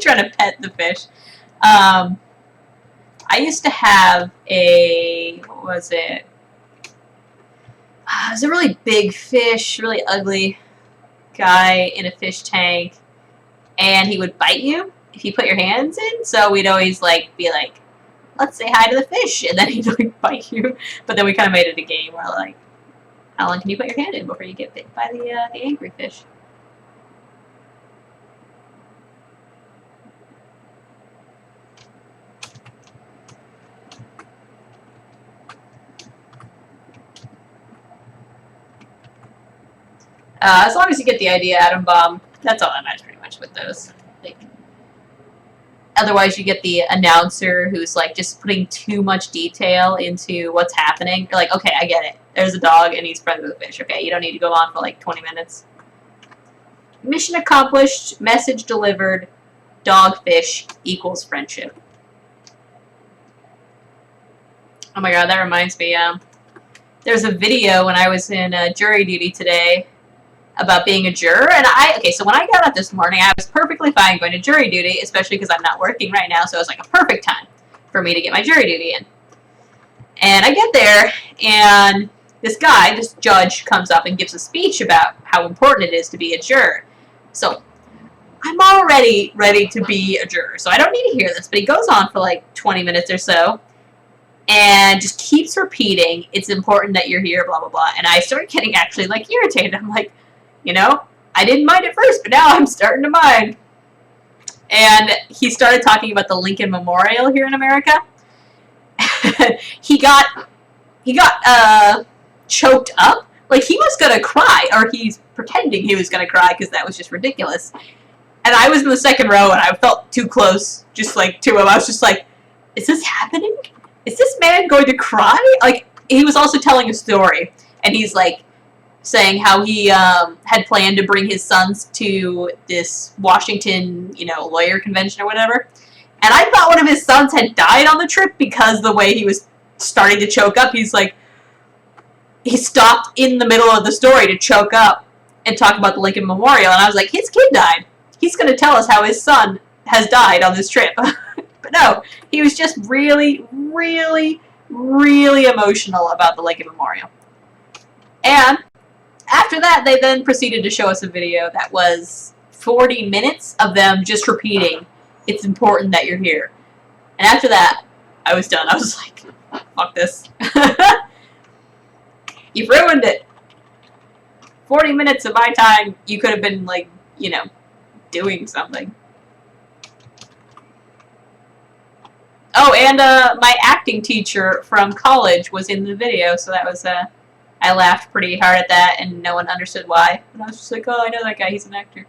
Trying to pet the fish. I used to have what was it? It was a really big fish, really ugly guy in a fish tank, and he would bite you if you put your hands in. So we'd always like be like, let's say hi to the fish, and then he'd like bite you. But then we kind of made it a game where like, how long can you put your hand in before you get bit by the angry fish? As long as you get the idea, Atom Bomb, that's all that matters pretty much with those. Like, otherwise, you get the announcer who's like just putting too much detail into what's happening. You're like, okay, I get it. There's a dog and he's friends with a fish. Okay, you don't need to go on for like 20 minutes. Mission accomplished. Message delivered. Dogfish equals friendship. Oh my god, that reminds me. there's a video when I was in jury duty today about being a juror. And so when I got up this morning, I was perfectly fine going to jury duty, especially because I'm not working right now. So it was like a perfect time for me to get my jury duty in. And I get there, and this judge comes up and gives a speech about how important it is to be a juror. So I'm already ready to be a juror, so I don't need to hear this. But he goes on for like 20 minutes or so, and just keeps repeating, it's important that you're here, blah, blah, blah. And I started getting actually like irritated. I'm like, I didn't mind at first, but now I'm starting to mind. And he started talking about the Lincoln Memorial here in America. he got choked up. Like, he was gonna cry, or he's pretending he was gonna cry because that was just ridiculous. And I was in the second row, and I felt too close, just like to him. I was just like, is this happening? Is this man going to cry? Like, he was also telling a story, and he's like saying how he had planned to bring his sons to this Washington, lawyer convention or whatever. And I thought one of his sons had died on the trip because the way he was starting to choke up, he stopped in the middle of the story to choke up and talk about the Lincoln Memorial. And I was like, his kid died. He's going to tell us how his son has died on this trip. But no, he was just really, really, really emotional about the Lincoln Memorial. And after that, they then proceeded to show us a video that was 40 minutes of them just repeating, it's important that you're here. And after that, I was done. I was like, fuck this. You've ruined it. 40 minutes of my time, you could have been, like, doing something. Oh, and my acting teacher from college was in the video, so that was, I laughed pretty hard at that, and no one understood why. And I was just like, oh, I know that guy, he's an actor.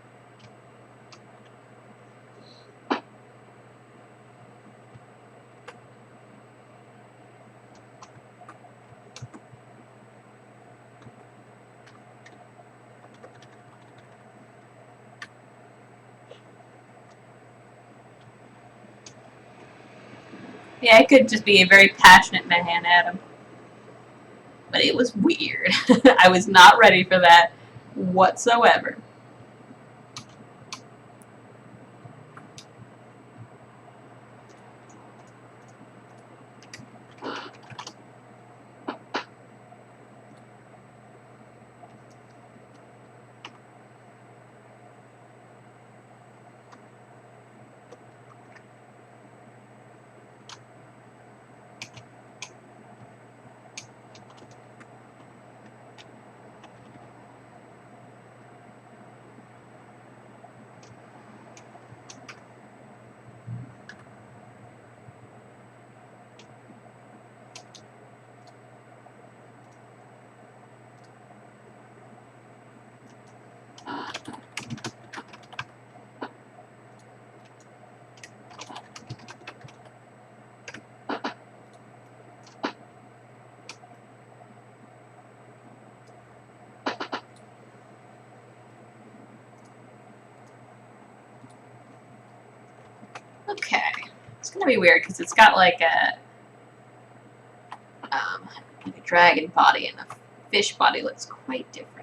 Yeah, I could just be a very passionate man, Adam. But it was weird. I was not ready for that whatsoever. Okay. It's gonna be weird because it's got like a dragon body and a fish body looks quite different.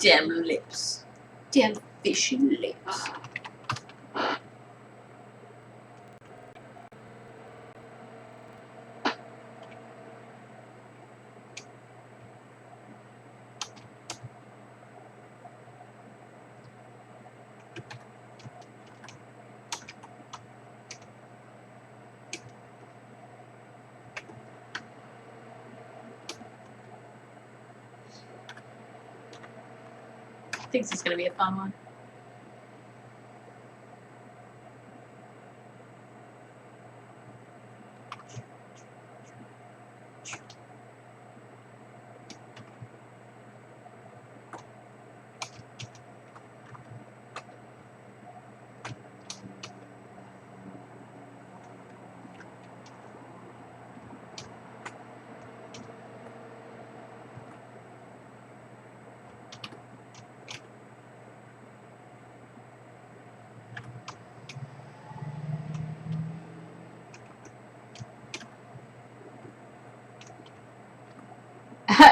Damn lips. Damn fishy lips. I think this is going to be a fun one.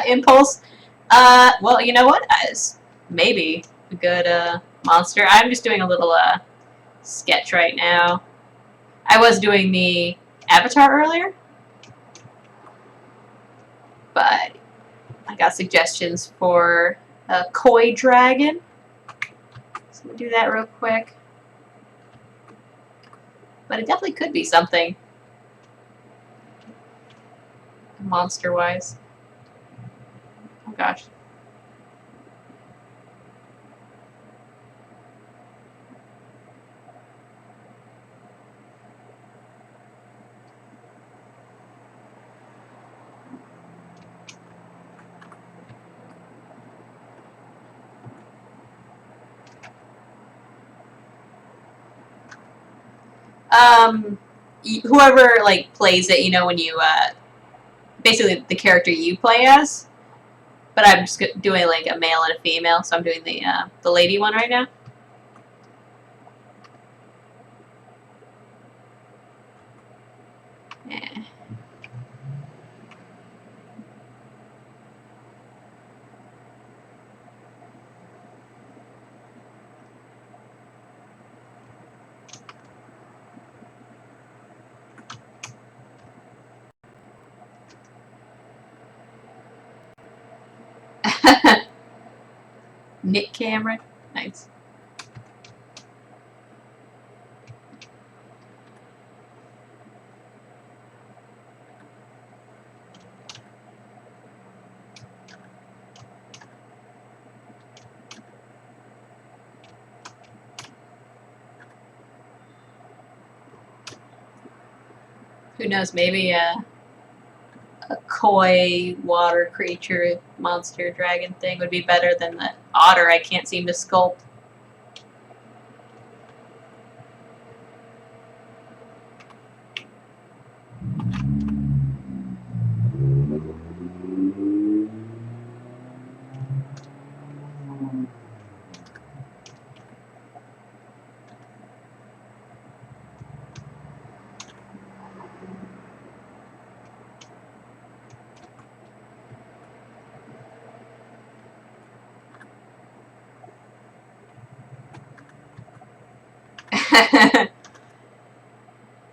Impulse. Well, you know what? Maybe a good monster. I'm just doing a little sketch right now. I was doing the avatar earlier, but I got suggestions for a koi dragon. So we'll do that real quick. But it definitely could be something monster-wise. Oh gosh. Whoever like plays it, you know, when you basically the character you play as. But I'm just doing like a male and a female, so I'm doing the lady one right now. Yeah. Nick Cameron, nice. Who knows? Maybe a koi water creature, monster, dragon thing would be better than the otter I can't seem to sculpt.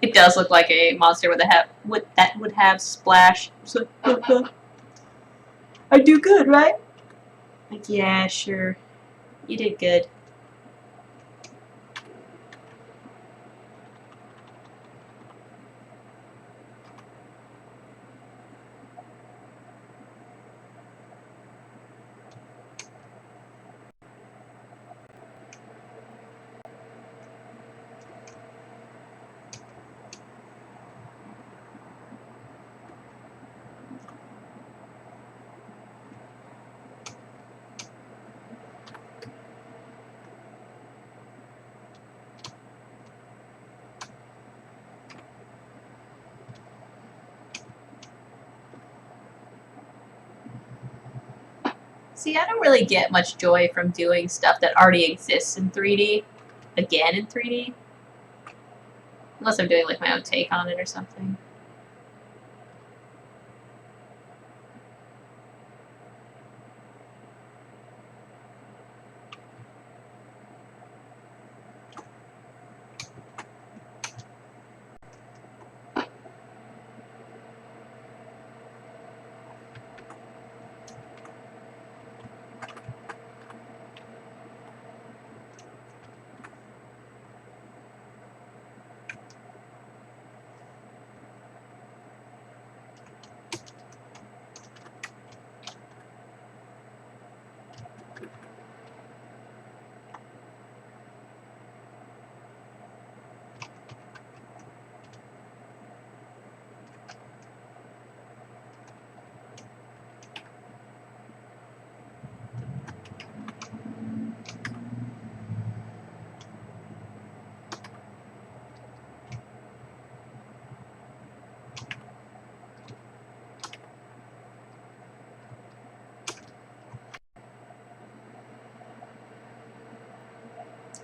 It does look like a monster that would have splash. So, I do good, right? Like, yeah, sure. You did good. See, I don't really get much joy from doing stuff that already exists in 3D, again in 3D. Unless I'm doing like my own take on it or something.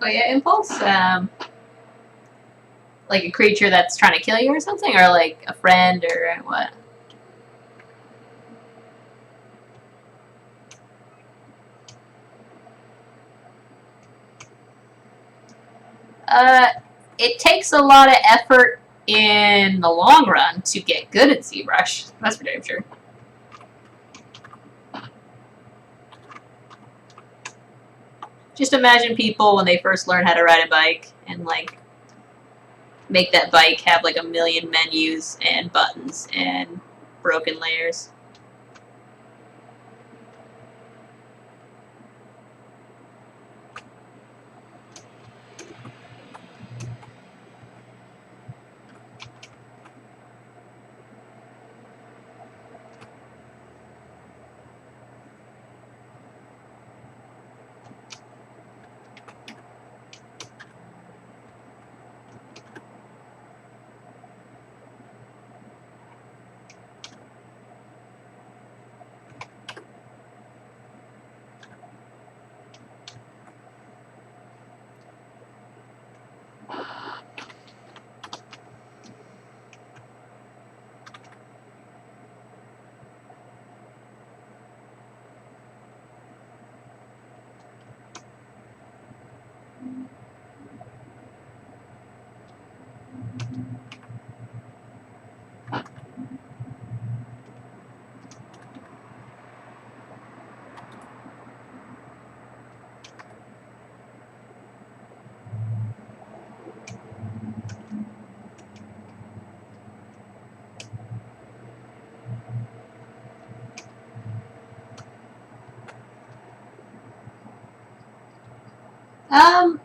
Oh yeah, impulse. Like a creature that's trying to kill you or something, or like a friend or what? It takes a lot of effort in the long run to get good at ZBrush. That's for damn sure. Just imagine people when they first learn how to ride a bike and like make that bike have like a million menus and buttons and broken layers.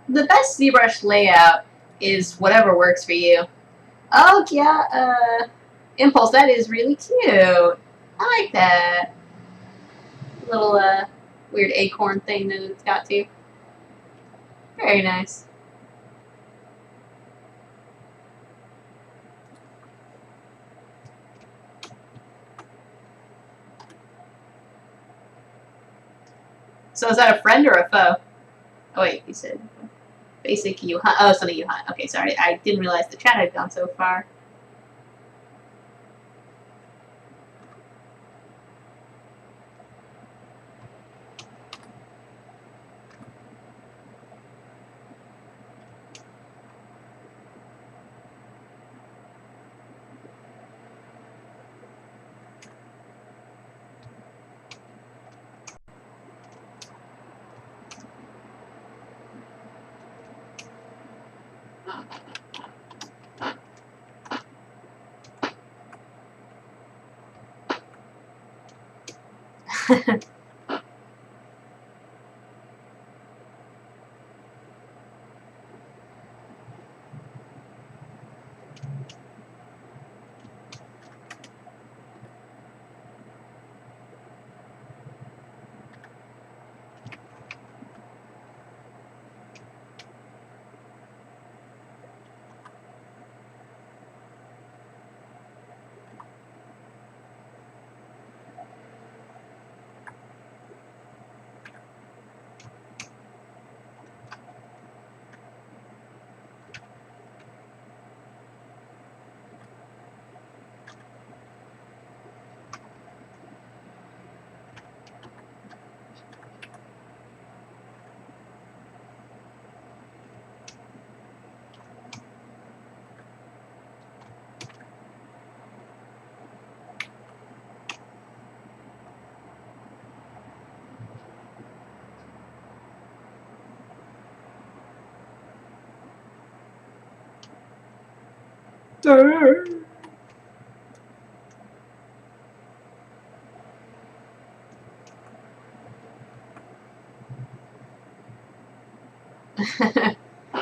The best ZBrush layout is whatever works for you. Oh yeah, Impulse, that is really cute. I like that. Little weird acorn thing that it's got too. Very nice. So is that a friend or a foe? Oh wait, you said basic you hunt. Oh, something you hunt. Okay, sorry. I didn't realize the chat had gone so far.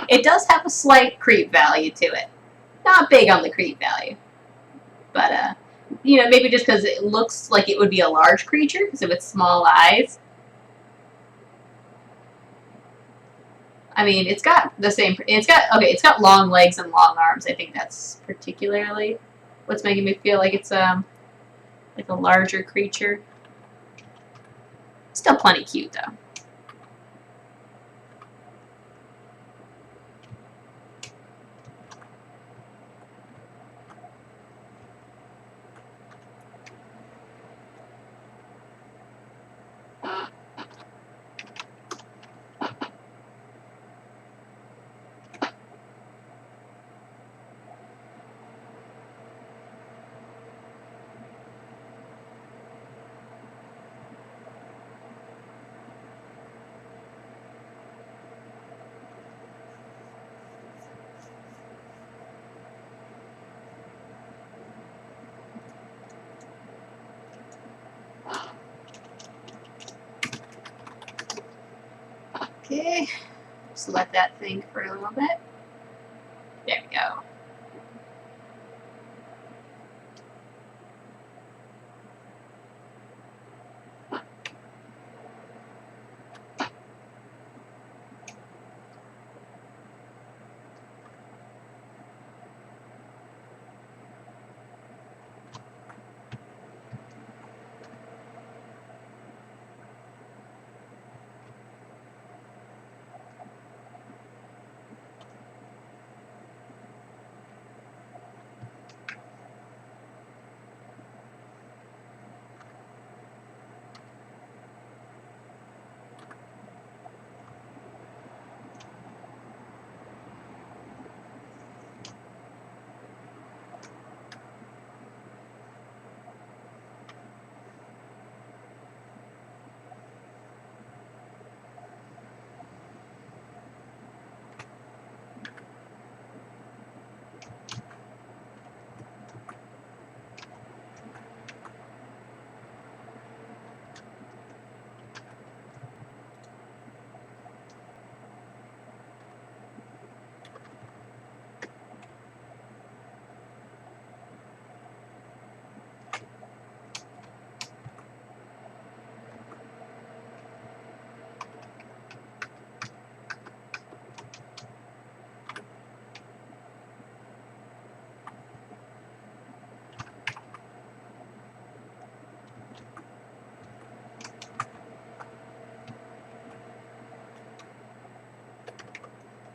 It does have a slight creep value to it. Not big on the creep value. But, you know, maybe just because it looks like it would be a large creature because of its small eyes. I mean, it's got the same, it's got long legs and long arms. I think that's particularly what's making me feel like it's, like a larger creature. Still plenty cute, though. Okay, just let that think for a little bit. There we go.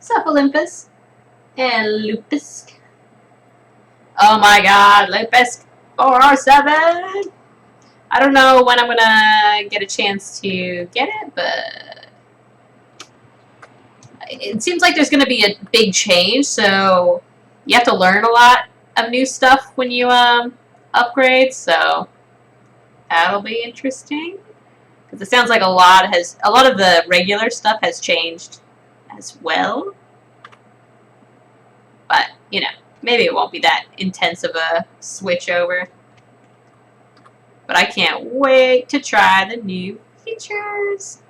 Sup, Olympus? And Lupisk. Oh my god, Lupisk 4R7! I don't know when I'm gonna get a chance to get it, but it seems like there's gonna be a big change, so you have to learn a lot of new stuff when you upgrade, so that'll be interesting. Because it sounds like a lot of the regular stuff has changed as well. But, you know, maybe it won't be that intense of a switch over. But I can't wait to try the new features.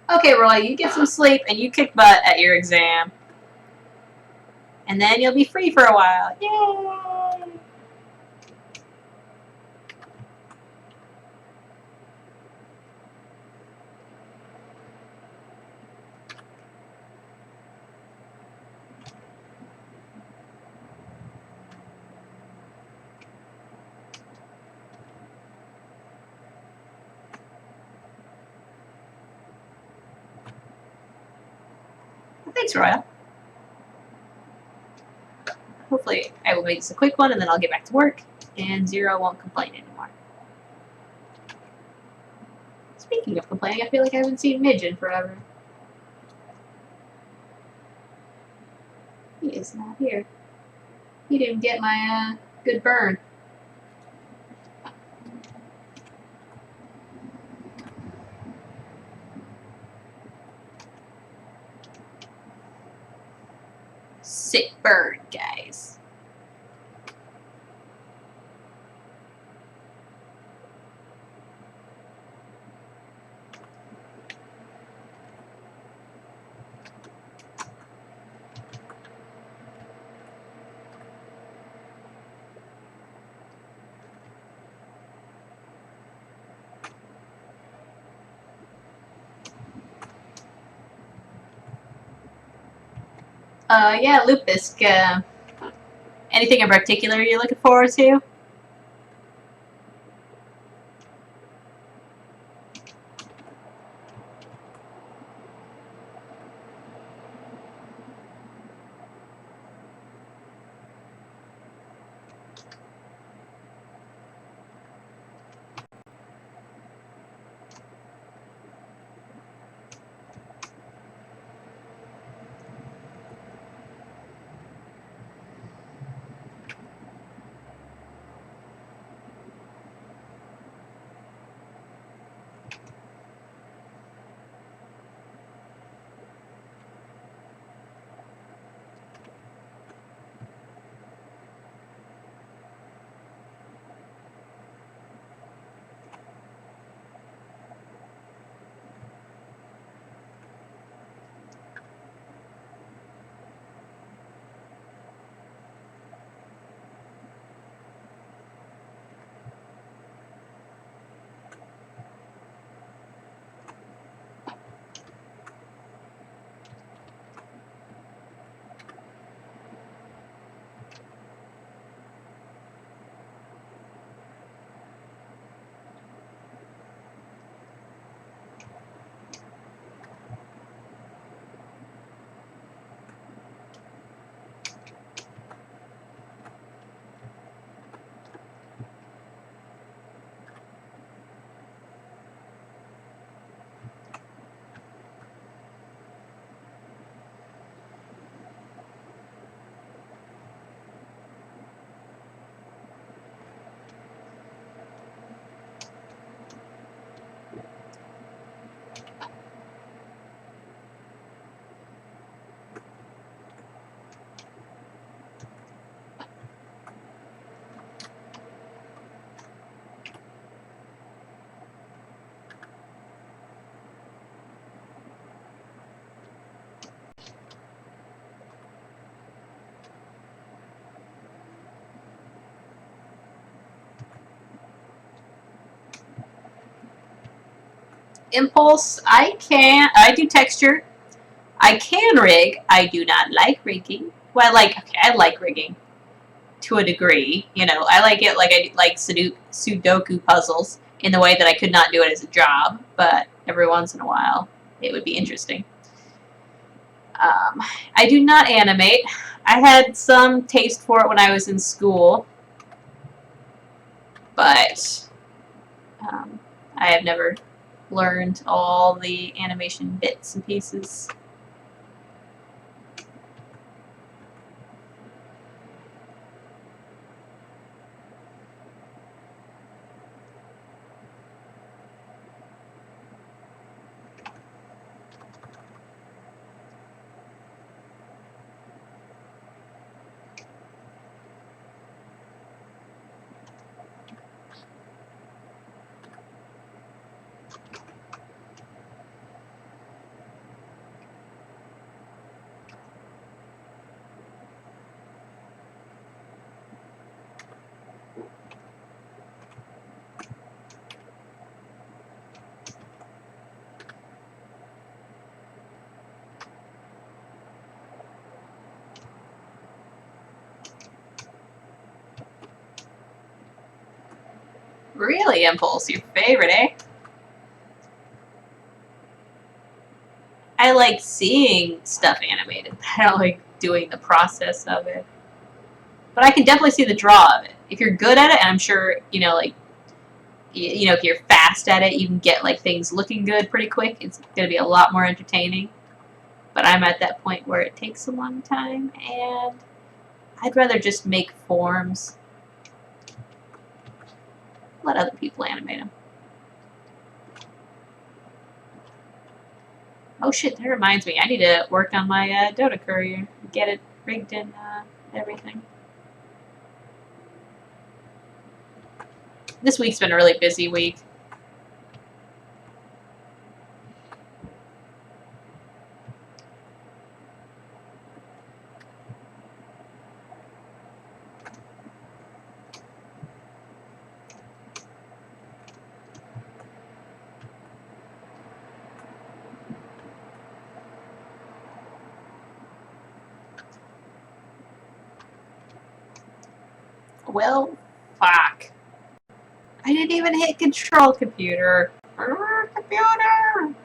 Okay, Roy, you get some sleep and you kick butt at your exam. And then you'll be free for a while. Yay! Thanks, Royal. Hopefully I will make this a quick one and then I'll get back to work and Zero won't complain anymore. Speaking of complaining, I feel like I haven't seen Midge in forever. He is not here. He didn't get my good burn. Sick burn, guys. Yeah, Lupus. Anything in particular you're looking forward to? Impulse, I do texture. I can rig. I do not like rigging. Well, I like rigging to a degree. You know, I like it like I like Sudoku puzzles in the way that I could not do it as a job, but every once in a while it would be interesting. I do not animate. I had some taste for it when I was in school, but I have never learned all the animation bits and pieces. Really, Impulse, your favorite, eh? I like seeing stuff animated. I don't like doing the process of it. But I can definitely see the draw of it. If you're good at it, and I'm sure, like, if you're fast at it, you can get, like, things looking good pretty quick. It's going to be a lot more entertaining. But I'm at that point where it takes a long time, and I'd rather just make forms. Let other people animate them. Oh shit, that reminds me. I need to work on my Dota courier. Get it rigged and everything. This week's been a really busy week. Well, fuck. I didn't even hit control computer. Computer!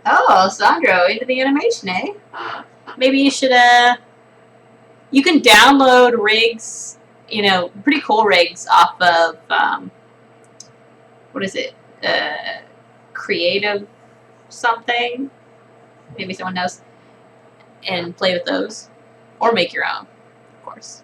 Oh, Sandro, into the animation, eh? Maybe you should, you can download rigs, pretty cool rigs off of, what is it? Creative something? Maybe someone knows. And play with those. Or make your own, of course.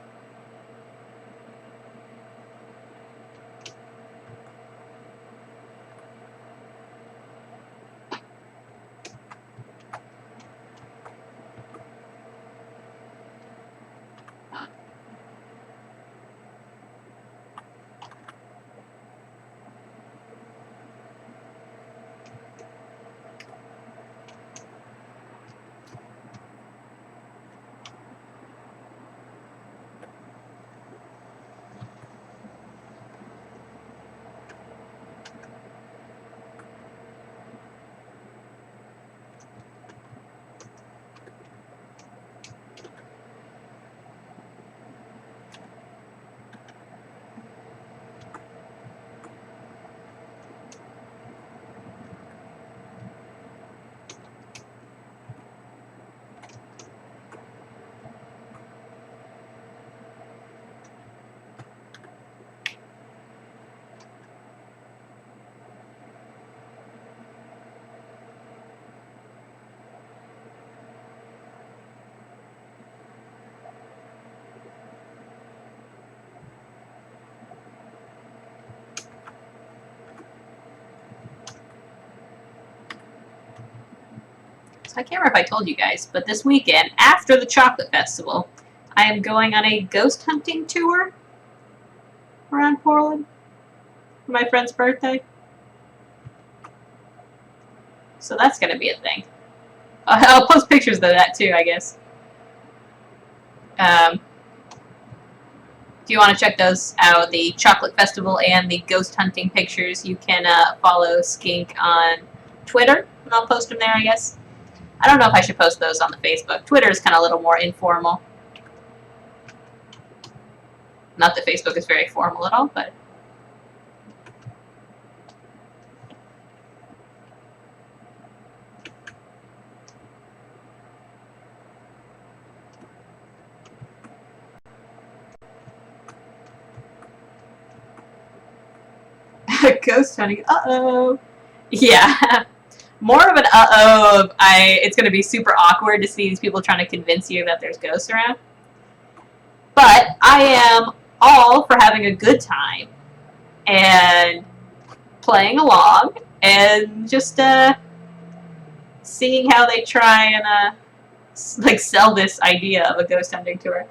So I can't remember if I told you guys, but this weekend, after the chocolate festival, I am going on a ghost hunting tour around Portland for my friend's birthday. So that's going to be a thing. I'll post pictures of that too, I guess. If you want to check those out, the chocolate festival and the ghost hunting pictures, you can follow Skinkk on Twitter, and I'll post them there, I guess. I don't know if I should post those on the Facebook. Twitter is kind of a little more informal. Not that Facebook is very formal at all, but... Ghost hunting. Uh-oh. Yeah. More of an uh-oh of it's going to be super awkward to see these people trying to convince you that there's ghosts around. But I am all for having a good time and playing along and just seeing how they try and sell this idea of a ghost hunting tour.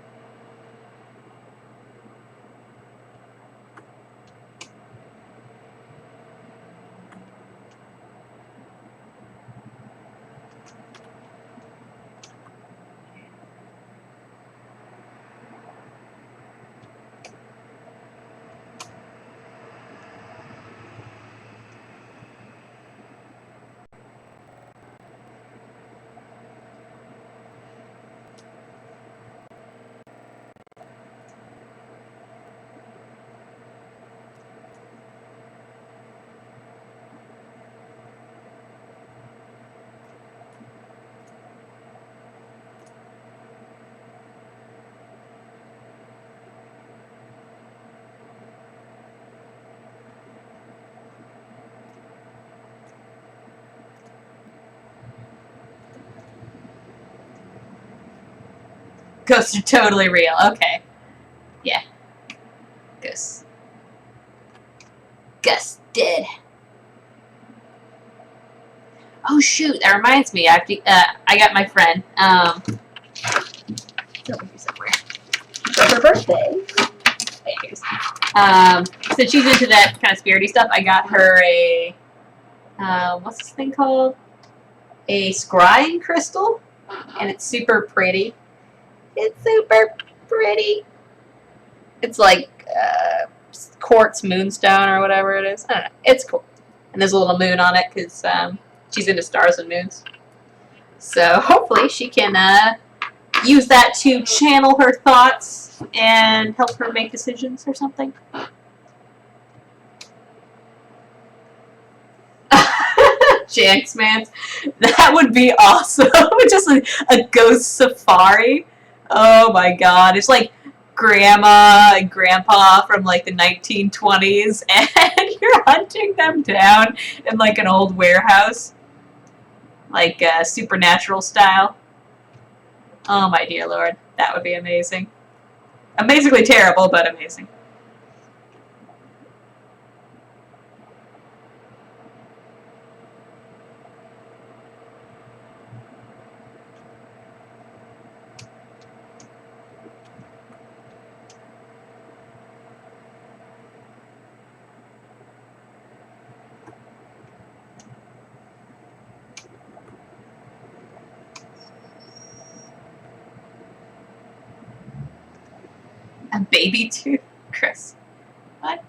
Ghosts are totally real. Okay. Yeah. Ghosts. Gus dead. Oh shoot! That reminds me. I got my friend. It's over here somewhere. For her birthday. Since she's into that kind of spirity stuff, I got her a what's this thing called? A scrying crystal, and it's super pretty. It's super pretty. It's like quartz moonstone or whatever it is. I don't know. It's cool, and there's a little moon on it because she's into stars and moons. So hopefully she can use that to channel her thoughts and help her make decisions or something. Jinx, man. That would be awesome. Just a ghost safari. Oh my god. It's like grandma and grandpa from like the 1920s and you're hunting them down in like an old warehouse. Like supernatural style. Oh my dear lord. That would be amazing. Amazingly terrible, but amazing. A baby tooth? Chris. What?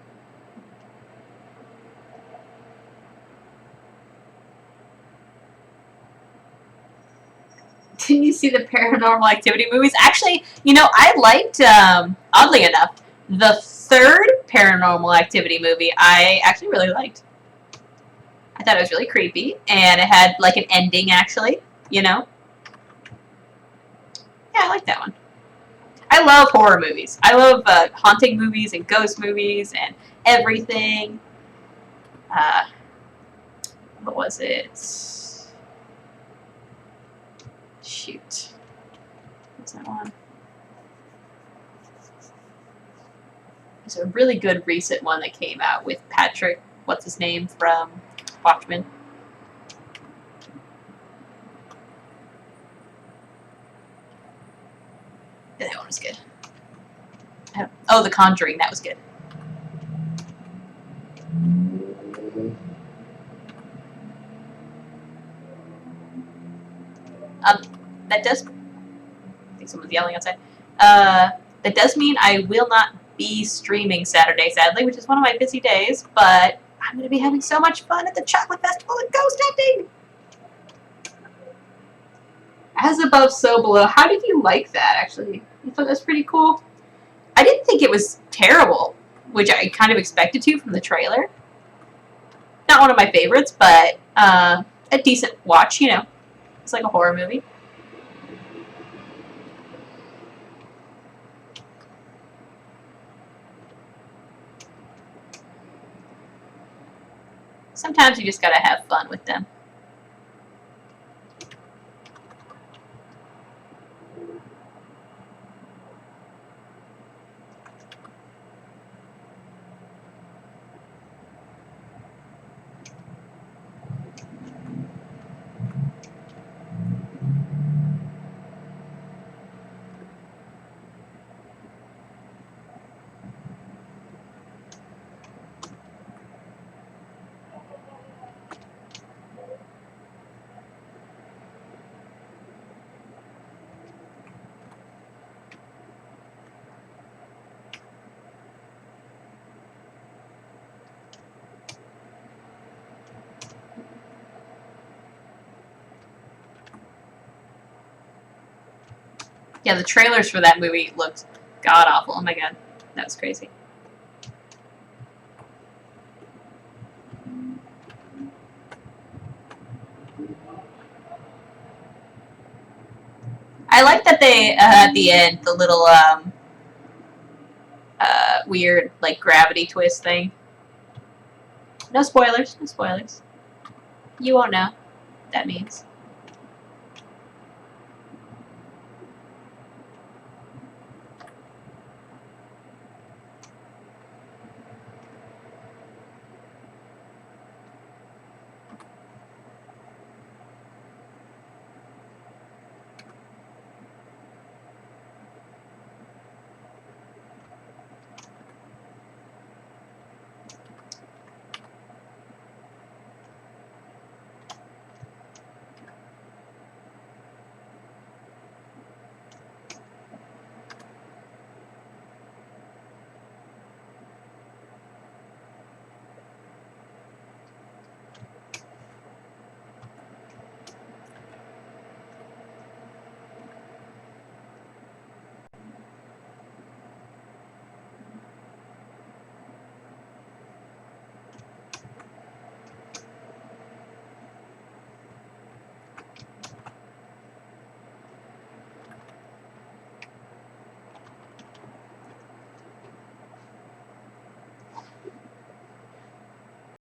Didn't you see the Paranormal Activity movies? Actually, you know, I liked, oddly enough, the third Paranormal Activity movie I actually really liked. I thought it was really creepy, and it had, like, an ending, actually, you know? Yeah, I like that one. I love horror movies. I love haunting movies and ghost movies and everything. What was it? Shoot. What's that one? There's a really good recent one that came out with Patrick, what's his name, from Watchmen. Yeah, that one was good. Oh, The Conjuring, that was good. That does... I think someone's yelling outside. That does mean I will not be streaming Saturday, sadly, which is one of my busy days, but I'm going to be having so much fun at the Chocolate Festival and ghost hunting! As above, so below. How did you like that, actually? You thought that was pretty cool? I didn't think it was terrible, which I kind of expected to from the trailer. Not one of my favorites, but a decent watch, you know. It's like a horror movie. Sometimes you just gotta have fun with them. Yeah, the trailers for that movie looked god-awful. Oh my god, that was crazy. I like that they, at the end, the little, weird, like, gravity twist thing. No spoilers, no spoilers. You won't know what that means.